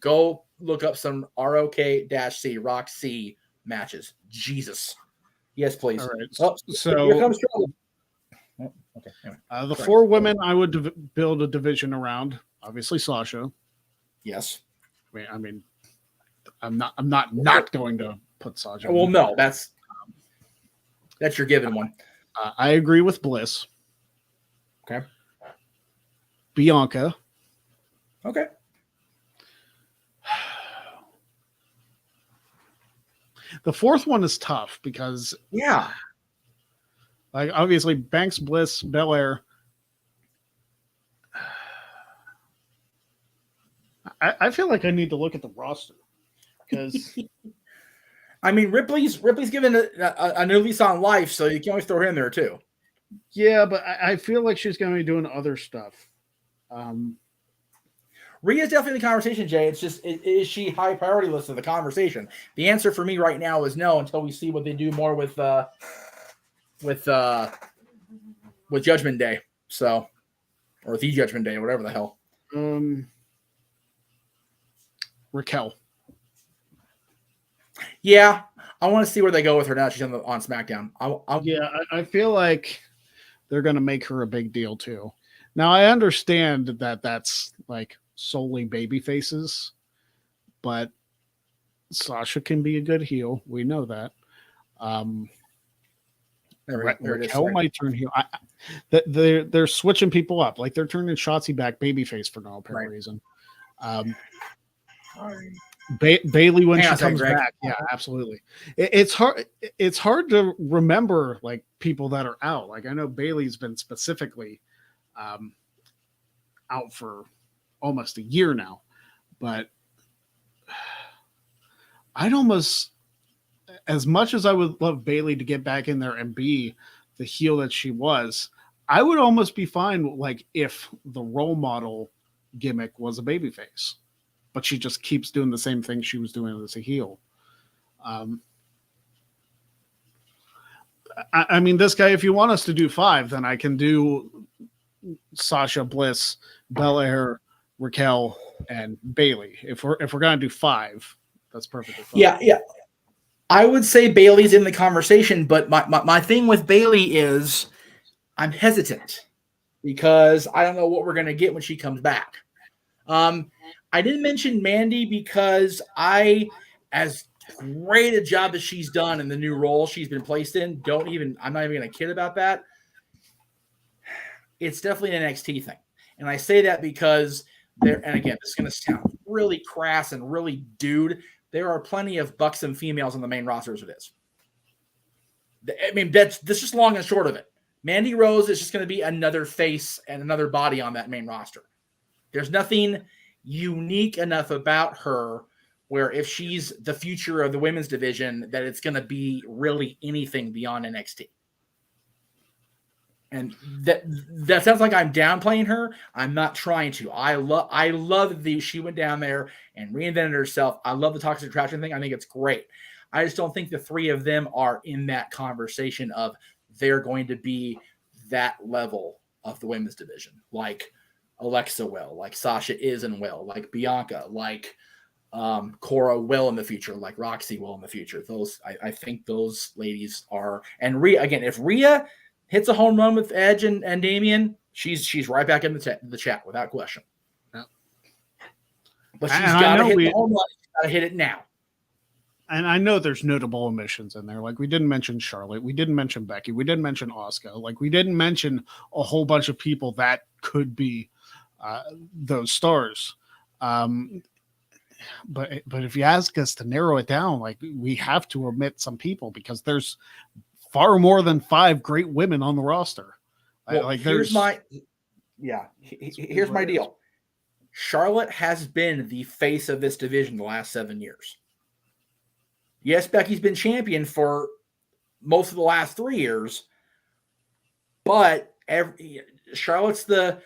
C: go look up some ROK-C, Roxy matches. Jesus. Yes, please.
B: All right.
C: Oh,
B: so
C: here comes trouble. Oh, okay. Anyway,
B: the four women I would build a division around. Obviously, Sasha.
C: Yes.
B: I mean, I'm not going to put Sasha.
C: Well, no, that's your given one.
B: I agree with Bliss.
C: Okay.
B: Bianca.
C: Okay.
B: The fourth one is tough because like obviously Banks, Bliss, Belair. I feel like I need to look at the roster because
C: I mean Ripley's given a new lease on life, so you can always throw her in there too.
B: Yeah, but I feel like she's going to be doing other stuff.
C: Rhea's definitely in the conversation, Jay. It's just, is she high priority list of the conversation? The answer for me right now is no, until we see what they do more with Judgment Day. So, or the Judgment Day, or whatever the hell.
B: Raquel.
C: Yeah, I want to see where they go with her now. She's on SmackDown.
B: I feel like they're going to make her a big deal too. Now I understand that that's like solely baby faces, but Sasha can be a good heel. We know that. Raquel might turn heel. They're switching people up. Like they're turning Shotzi back babyface for no apparent reason. Bailey when she comes back. Yeah, absolutely. It's hard. It's hard to remember like people that are out. Like I know Bailey's been specifically out for almost a year now, but I'd almost, as much as I would love Bailey to get back in there and be the heel that she was, I would almost be fine like if the role model gimmick was a babyface, but she just keeps doing the same thing she was doing as a heel. I mean, this guy, if you want us to do 5, then I can do Sasha, Bliss, Belair, Raquel, and Bailey. If we're gonna do 5, that's perfectly fine.
C: Yeah. I would say Bailey's in the conversation, but my thing with Bailey is I'm hesitant because I don't know what we're going to get when she comes back. I didn't mention Mandy because as great a job as she's done in the new role she's been placed in, I'm not even going to kid about that. It's definitely an NXT thing. And I say that because and again, this is going to sound really crass and really dude. There are plenty of buxom females on the main roster as it is. I mean, this is just long and short of it. Mandy Rose is just going to be another face and another body on that main roster. There's nothing unique enough about her where if she's the future of the women's division, that it's going to be really anything beyond NXT. And that sounds like I'm downplaying her. I'm not trying to. I love she went down there and reinvented herself. I love the toxic attraction thing. I think it's great. I just don't think the three of them are in that conversation of they're going to be that level of the women's division, like Alexa will, like Sasha is and will, like Bianca, like Cora will in the future, like Roxy will in the future. I think those ladies are. And if Rhea hits a home run with Edge and Damian, she's right back in the chat without question.
B: Yeah.
C: But she's got to hit the home run. She's got to hit it now.
B: And I know there's notable omissions in there. Like we didn't mention Charlotte. We didn't mention Becky. We didn't mention Asuka. Like we didn't mention a whole bunch of people that could be those stars. But if you ask us to narrow it down, like we have to omit some people because there's far more than 5 great women on the roster.
C: Well, here's my deal. Charlotte has been the face of this division the last 7 years. Yes, Becky's been champion for most of the last 3 years, but Charlotte's the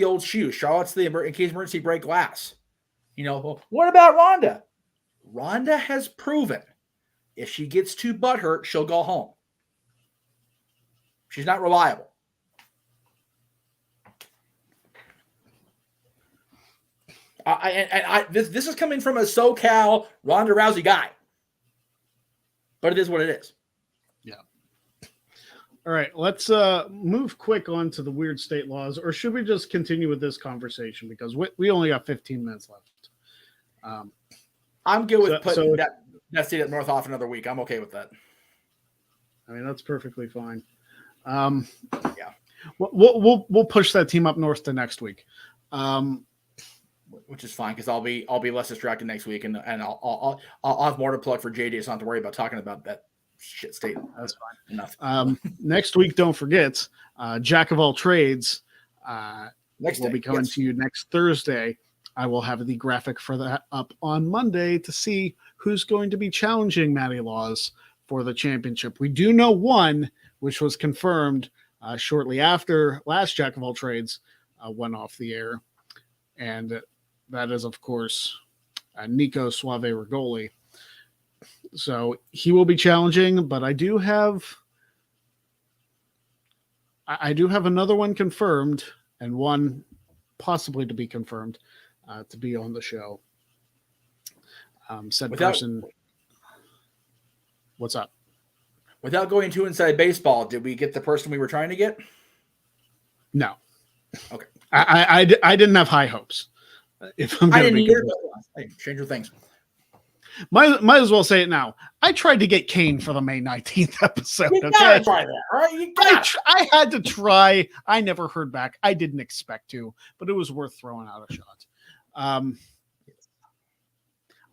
C: old shoe. Charlotte's the in case emergency break glass. What about Ronda? Ronda has proven if she gets too butthurt, she'll go home. She's not reliable. This is coming from a SoCal Ronda Rousey guy. But it is what it is.
B: Yeah. All right. Let's move quick on to the weird state laws, or should we just continue with this conversation? Because we only got 15 minutes left.
C: I'm good with putting that state up north off another week. I'm okay with that.
B: I mean, that's perfectly fine.
C: Yeah.
B: We'll push that team up north to next week.
C: Which is fine because I'll be less distracted next week, and I'll have more to plug for JD. So I don't have to worry about talking about that shit state.
B: That's fine.
C: Enough.
B: Next week, don't forget, Jack of all trades.
C: Will
B: be coming to you next Thursday. I will have the graphic for that up on Monday to see who's going to be challenging Matty Laws for the championship. We do know one, which was confirmed shortly after last Jack of all trades went off the air. And that is, of course, Nico Suave Rigoli. So he will be challenging, but I do have another one confirmed and one possibly to be confirmed to be on the show. Person. What's up?
C: Without going too inside baseball, did we get the person we were trying to get?
B: No.
C: Okay.
B: I didn't have high hopes. If I'm
C: I didn't either. Stranger things.
B: Might as well say it now. I tried to get Kane for the May 19th episode.
C: You gotta try that, right?
B: I had to try. I never heard back. I didn't expect to, but it was worth throwing out a shot.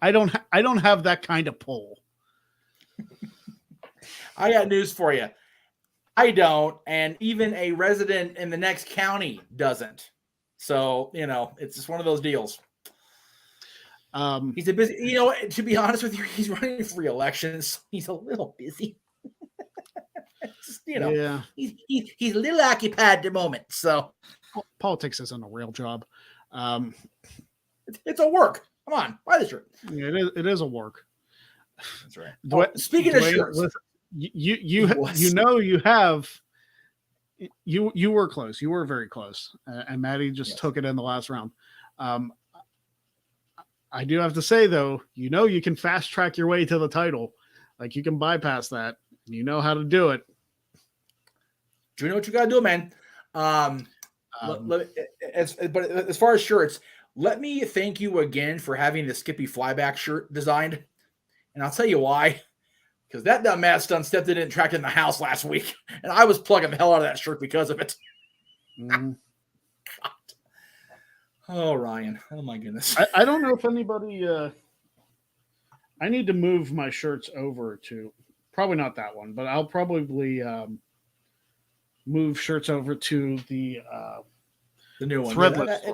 B: I don't have that kind of pull.
C: I got news for you. I don't, and even a resident in the next county doesn't. So, it's just one of those deals. He's a busy, to be honest with you, he's running for re-election, so he's a little busy. Just,
B: yeah.
C: He's a little occupied at the moment. So
B: politics isn't a real job.
C: It's a work. Come on, buy the shirt.
B: Yeah, it is a work.
C: That's right. Speaking of shirts,
B: you were close. You were very close, and Maddie just took it in the last round. I do have to say though, you can fast track your way to the title. Like you can bypass that. You know how to do it.
C: Do you know what you got to do, man? But as far as shirts, let me thank you again for having the Skippy flyback shirt designed. And I'll tell you why. Because that dumbass done stepped in and tracked in the house last week. And I was plugging the hell out of that shirt because of it. God. Oh, Ryan. Oh, my goodness.
B: I don't know if anybody... I need to move my shirts over to... Probably not that one, but I'll probably move shirts over to the
C: new one.
B: Threadless.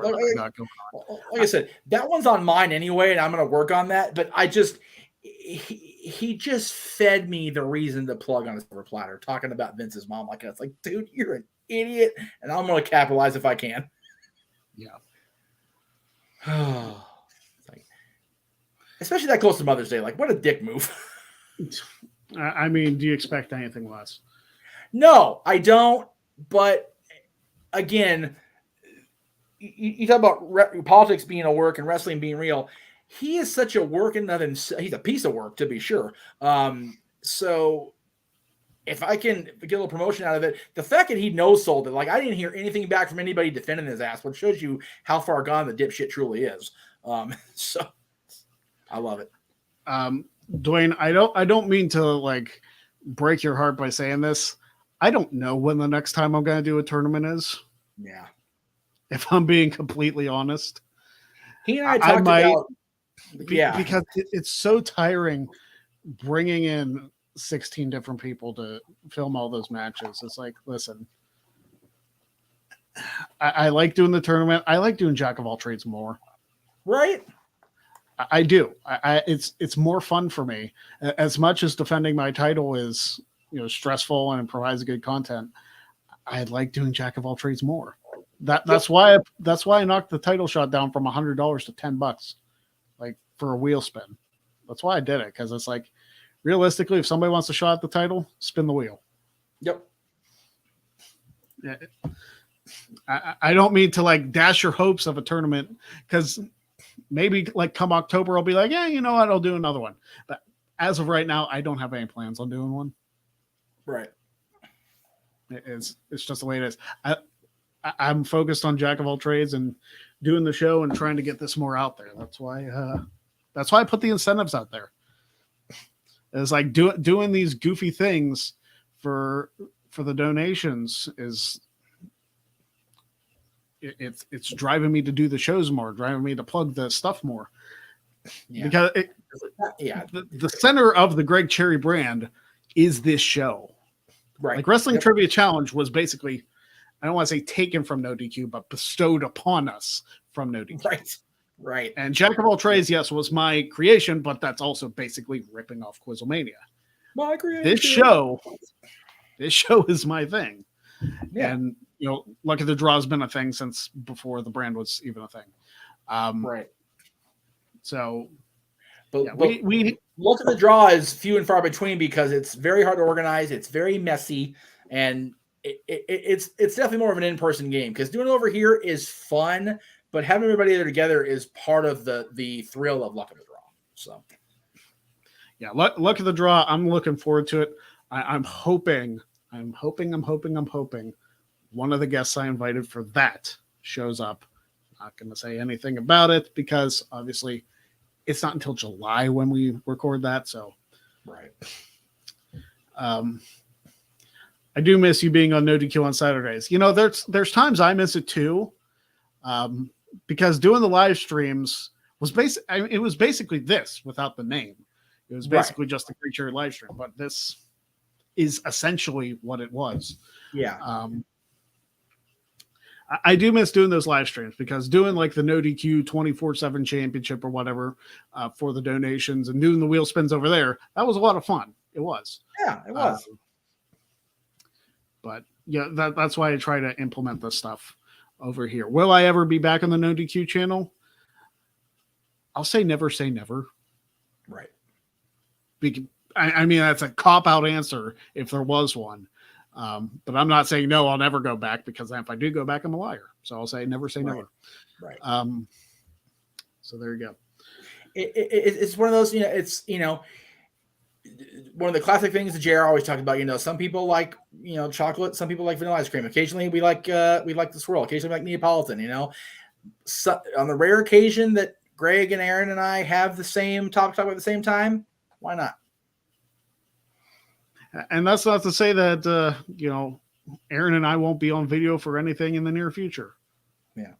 C: Like I said, that one's on mine anyway, and I'm going to work on that. But I just... He just fed me the reason to plug on a silver platter, talking about Vince's mom like that. It's like, dude, you're an idiot, and I'm going to capitalize if I can.
B: Yeah.
C: Like, especially that close to Mother's Day. Like, what a dick move.
B: I mean, do you expect anything less?
C: No, I don't. But again, you talk about politics being a work and wrestling being real. He is such a work and nothing. He's a piece of work, to be sure. So if I can get a little promotion out of it, the fact that he no-sold it, like I didn't hear anything back from anybody defending his ass, which shows you how far gone the dipshit truly is. So I love it.
B: Dwayne, I don't mean to like break your heart by saying this. I don't know when the next time I'm going to do a tournament is.
C: Yeah.
B: If I'm being completely honest.
C: He and I talked about... Yeah,
B: because it's so tiring bringing in 16 different people to film all those matches. It's like, listen, I like doing the tournament. I like doing Jack of all trades more.
C: Right?
B: I do. It's more fun for me. As much as defending my title is, stressful and provides good content, I like doing Jack of all trades more. That's why I knocked the title shot down from $100 to $10. Like for a wheel spin. That's why I did it. Because it's like, realistically, if somebody wants to shot at the title, spin the wheel.
C: Yep.
B: Yeah. I don't mean to like dash your hopes of a tournament, because maybe like come October, I'll be like, yeah, you know what? I'll do another one. But as of right now, I don't have any plans on doing one.
C: Right.
B: It's just the way it is. I'm focused on Jack of all trades and doing the show and trying to get this more out there. That's why I put the incentives out there. It's like doing these goofy things for the donations is it's driving me to do the shows more, driving me to plug the stuff more. Yeah. Because the center of the Greg Cherry brand is this show.
C: Right.
B: Like Wrestling Trivia Challenge was basically, I don't want to say taken from No DQ, but bestowed upon us from No DQ.
C: Right.
B: And Jack of all trades, yes, was my creation, but that's also basically ripping off Quizlemania.
C: My creation.
B: This show is my thing.
C: Yeah.
B: And Luck of the Draw has been a thing since before the brand was even a thing.
C: Right.
B: So,
C: but we Luck of the Draw is few and far between because it's very hard to organize. It's very messy, and it's definitely more of an in-person game, because doing it over here is fun, but having everybody there together is part of the thrill of Luck of the Draw. So,
B: yeah, Luck of the Draw. I'm looking forward to it. I'm hoping one of the guests I invited for that shows up. Not going to say anything about it because obviously it's not until July when we record that. So,
C: right.
B: I do miss you being on No DQ on Saturdays. There's times I miss it too, because doing the live streams was it was basically this without the name. It was basically just a creature live stream, but this is essentially what it was.
C: Yeah.
B: I do miss doing those live streams, because doing like the No DQ 24/7 championship or whatever for the donations and doing the wheel spins over there, that was a lot of fun. It was.
C: Yeah, it was.
B: But yeah, that's why I try to implement this stuff over here. Will I ever be back on the No DQ channel? I'll say never say never.
C: Right.
B: I mean, that's a cop-out answer if there was one. But I'm not saying no, I'll never go back, because if I do go back, I'm a liar. So I'll say never say never.
C: Right.
B: So there you go.
C: It's one of those, one of the classic things that JR always talked about. Some people like chocolate, some people like vanilla ice cream. Occasionally, we like the swirl. Occasionally, we like Neapolitan. So, on the rare occasion that Greg and Aaron and I have the same topic at the same time, why not?
B: And that's not to say that Aaron and I won't be on video for anything in the near future.
C: Yeah.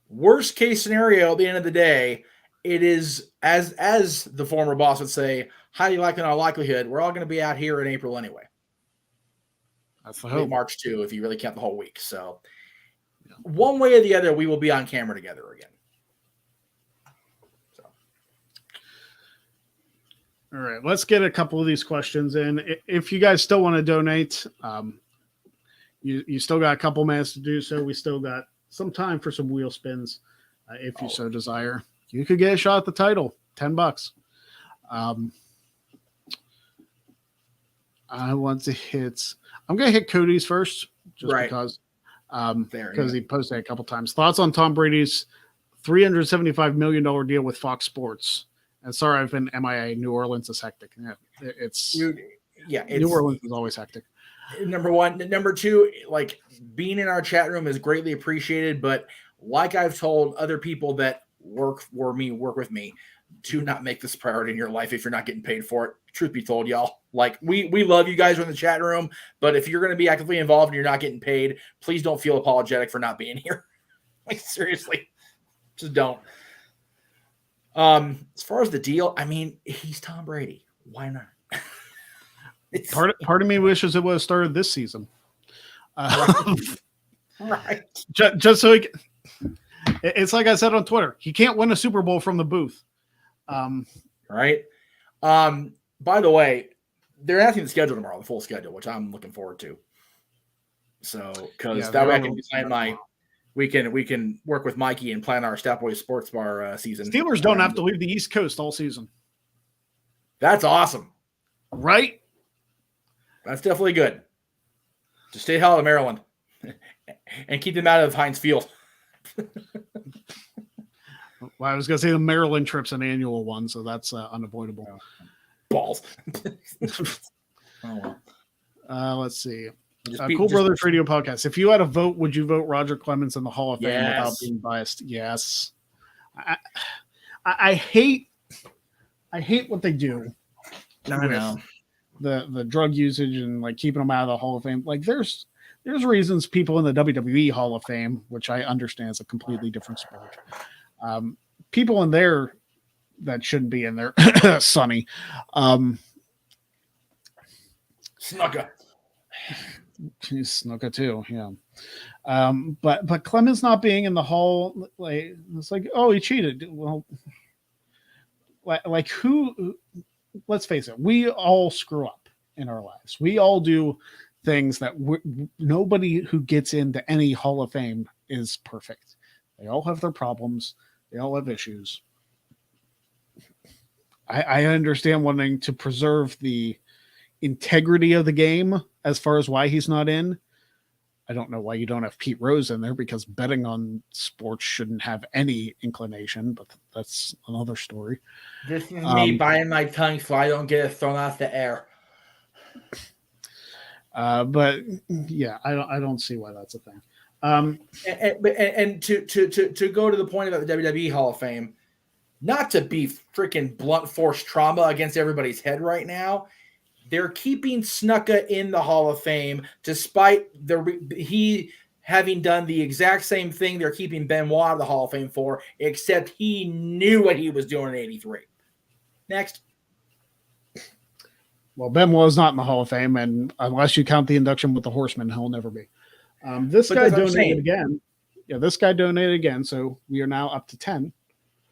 C: Worst case scenario, at the end of the day, it is, as the former boss would say, highly likely in all likelihood, we're all going to be out here in April anyway.
B: That's the hope.
C: March 2, if you really count the whole week. So one way or the other, we will be on camera together again. So.
B: All right, let's get a couple of these questions in. If you guys still want to donate, you still got a couple minutes to do so. We still got some time for some wheel spins, if you so desire. You could get a shot at the title, $10. I want to hit. I'm going to hit Cody's first, just because he posted a couple times. Thoughts on Tom Brady's $375 million deal with Fox Sports? And sorry, I've been MIA. New Orleans is hectic. New Orleans is always hectic.
C: Number one. Number two, being in our chat room is greatly appreciated. But like I've told other people that work with me, do not make this a priority in your life if you're not getting paid for it. Truth be told, y'all. We love you guys in the chat room, but if you're going to be actively involved and you're not getting paid, please don't feel apologetic for not being here. Seriously, just don't. As far as the deal, he's Tom Brady. Why not?
B: Part of me wishes it would have started this season.
C: Right.
B: Just so it's like I said on Twitter, he can't win a Super Bowl from the booth.
C: Right. By the way, they're announcing the schedule tomorrow, the full schedule, which I'm looking forward to. So, because that way I can plan we can work with Mikey and plan our Stat Boys Sports Bar season.
B: Steelers don't have to leave the East Coast all season.
C: That's awesome.
B: Right?
C: That's definitely good. Just stay the hell out of Maryland and keep them out of Heinz Field.
B: Well, I was going to say the Maryland trip's an annual one, so that's unavoidable.
C: Balls.
B: Oh, well. Let's see. Cool Brothers Radio Podcast. If you had a vote, would you vote Roger Clemens in the Hall of Fame without being biased? Yes. I hate what they do.
C: I know.
B: The drug usage and keeping them out of the Hall of Fame. There's reasons people in the WWE Hall of Fame, which I understand is a completely different sport. People in there that shouldn't be in there. Sonny.
C: Snugger.
B: He's Snooker too, yeah. But Clemens not being in the Hall, it's he cheated. Well, who? Let's face it, we all screw up in our lives. We all do things that nobody who gets into any Hall of Fame is perfect. They all have their problems. They all have issues. I understand wanting to preserve the integrity of the game as far as why he's not in. I don't know why you don't have Pete Rose in there, because betting on sports shouldn't have any inclination, but that's another story.
C: This is me biting my tongue so I don't get it thrown out the air.
B: But yeah, I don't see why that's a thing.
C: And to go to the point about the WWE Hall of Fame, not to be freaking blunt force trauma against everybody's head right now, they're keeping Snuka in the Hall of Fame despite he having done the exact same thing they're keeping Benoit out of the Hall of Fame for, except he knew what he was doing in '83. Next.
B: Well, Benoit is not in the Hall of Fame, and unless you count the induction with the Horsemen, he'll never be. This guy donated again. Yeah, this guy donated again, so we are now up to 10.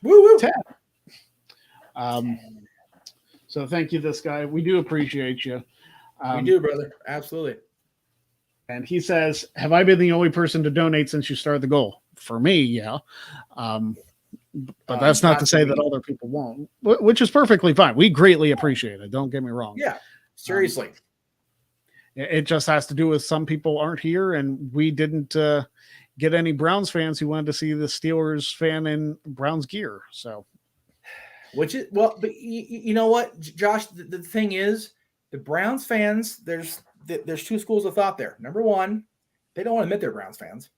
C: Woo-woo.
B: 10. So thank you, this guy. We do appreciate you.
C: We do, brother. Absolutely.
B: And he says, have I been the only person to donate since you started the goal? For me, yeah. But that's not to say that other people won't, which is perfectly fine. We greatly appreciate it. Don't get me wrong.
C: Yeah, seriously.
B: It just has to do with some people aren't here, and we didn't get any Browns fans who wanted to see the Steelers fan in Browns gear. So
C: Which is well, but you know what, Josh? The thing is, the Browns fans. There's two schools of thought there. Number one, they don't want to admit they're Browns fans.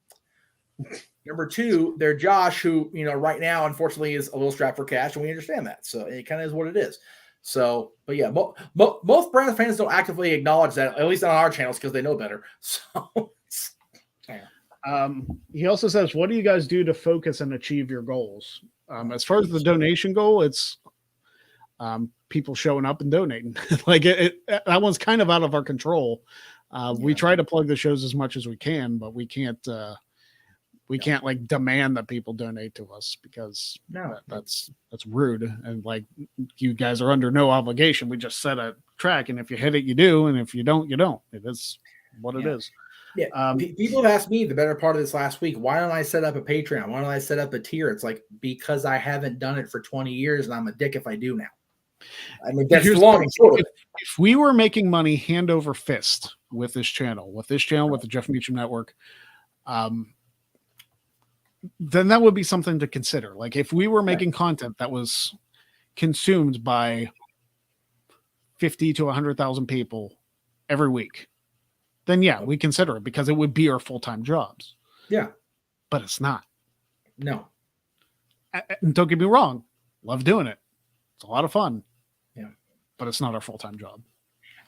C: Number two, they're Josh, who right now, unfortunately, is a little strapped for cash, and we understand that. So it kind of is what it is. So, but yeah, most Browns fans don't actively acknowledge that, at least on our channels, because they know better. So,
B: he also says, "What do you guys do to focus and achieve your goals?" As far as the donation goal, it's people showing up and donating. Like that one's kind of out of our control. We try to plug the shows as much as we can, but we can't. We can't like demand that people donate to us because that's rude. And like you guys are under no obligation. We just set a track, and if you hit it, you do, and if you don't, you don't. It is what it is.
C: Yeah, people have asked me the better part of this last week, why don't I set up a Patreon? Why don't I set up a tier? It's like, because I haven't done it for 20 years, and I'm a dick if I do now. I mean, that's long and short.
B: If we were making money hand over fist with this channel, with the Jeff Meacham Network, then that would be something to consider. Like if we were making content that was consumed by 50 to 100,000 people every week, then we consider it because it would be our full-time jobs.
C: Yeah.
B: But it's not.
C: No.
B: And don't get me wrong. Love doing it. It's a lot of fun.
C: Yeah. But it's
B: not our full-time job.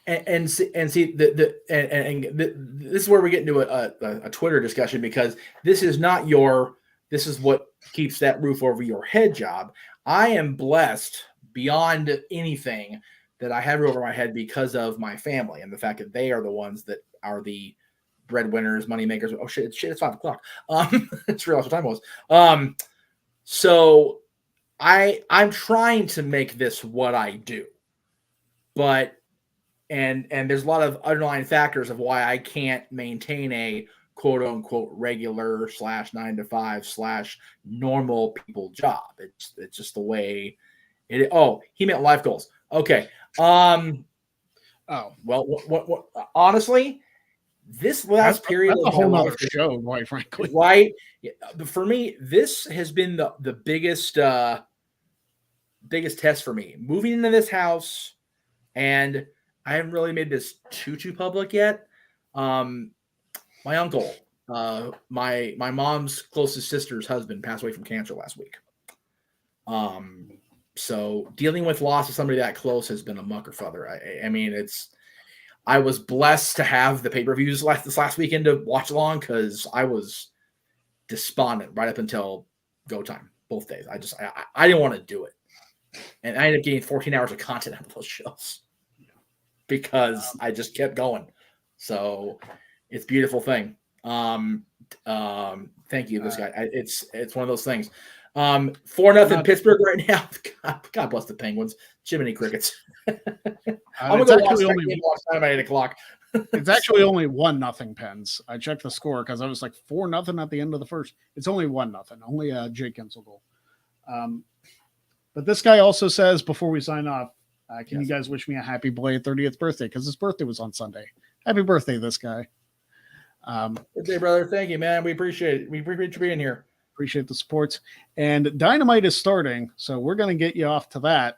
C: And see this is where we get into a Twitter discussion, because this is what keeps that roof over your head job. I am blessed beyond anything that I have over my head because of my family and the fact that they are the ones that are the breadwinners, money makers. Oh shit, it's 5 o'clock. It's real what time it was. So I'm trying to make this what I do, but and there's a lot of underlying factors of why I can't maintain a quote unquote regular /9 to 5 normal people job. It's just the way it. Oh, he meant life goals. Okay. Well, what honestly, this last period
B: that's a whole other show, quite frankly.
C: Right. But for me, this has been the biggest test for me. Moving into this house, and I haven't really made this too public yet. My uncle, my mom's closest sister's husband, passed away from cancer last week. So dealing with loss of somebody that close has been a mucker further. I mean, I was blessed to have the pay-per-views this last weekend to watch along, because I was despondent right up until go time, both days. I didn't want to do it. And I ended up getting 14 hours of content out of those shows because I just kept going. So it's a beautiful thing. Thank you, this guy. It's one of those things. 4-0 Pittsburgh right now. God bless the Penguins. Jiminy Crickets. I'm gonna go watch that game at 8 o'clock.
B: It's actually only 1-0 Pens. I checked the score because I was like 4-0 at the end of the first. It's only 1-0. Only a Jake Gensel goal. But this guy also says, before we sign off, can you guys wish me a happy belated 30th birthday? Because his birthday was on Sunday. Happy birthday, this guy.
C: Good day, brother. Thank you, man. We appreciate it. We appreciate you being here.
B: Appreciate the support. And Dynamite is starting, so we're going to get you off to that.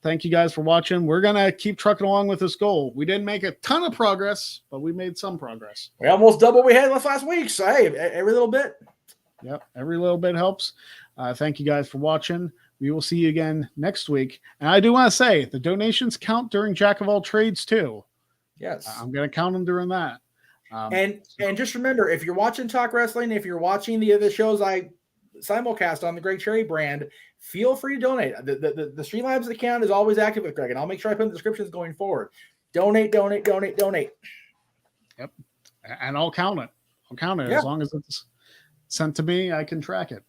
B: Thank you guys for watching. We're going to keep trucking along with this goal. We didn't make a ton of progress, but we made some progress.
C: We almost doubled what we had last week. So, hey, every little bit.
B: Yep, every little bit helps. Thank you guys for watching. We will see you again next week. And I do want to say the donations count during Jack of all trades too.
C: Yes.
B: I'm going to count them during that.
C: And just remember, if you're watching Talk Wrestling, if you're watching the other shows I simulcast on the Greg Cherry brand, feel free to donate. The Streamlabs account is always active with Greg, and I'll make sure I put in the descriptions going forward. Donate.
B: Yep. And I'll count it. As long as it's sent to me, I can track it.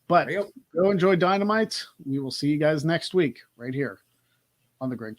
B: But go enjoy Dynamite. We will see you guys next week right here on the Greg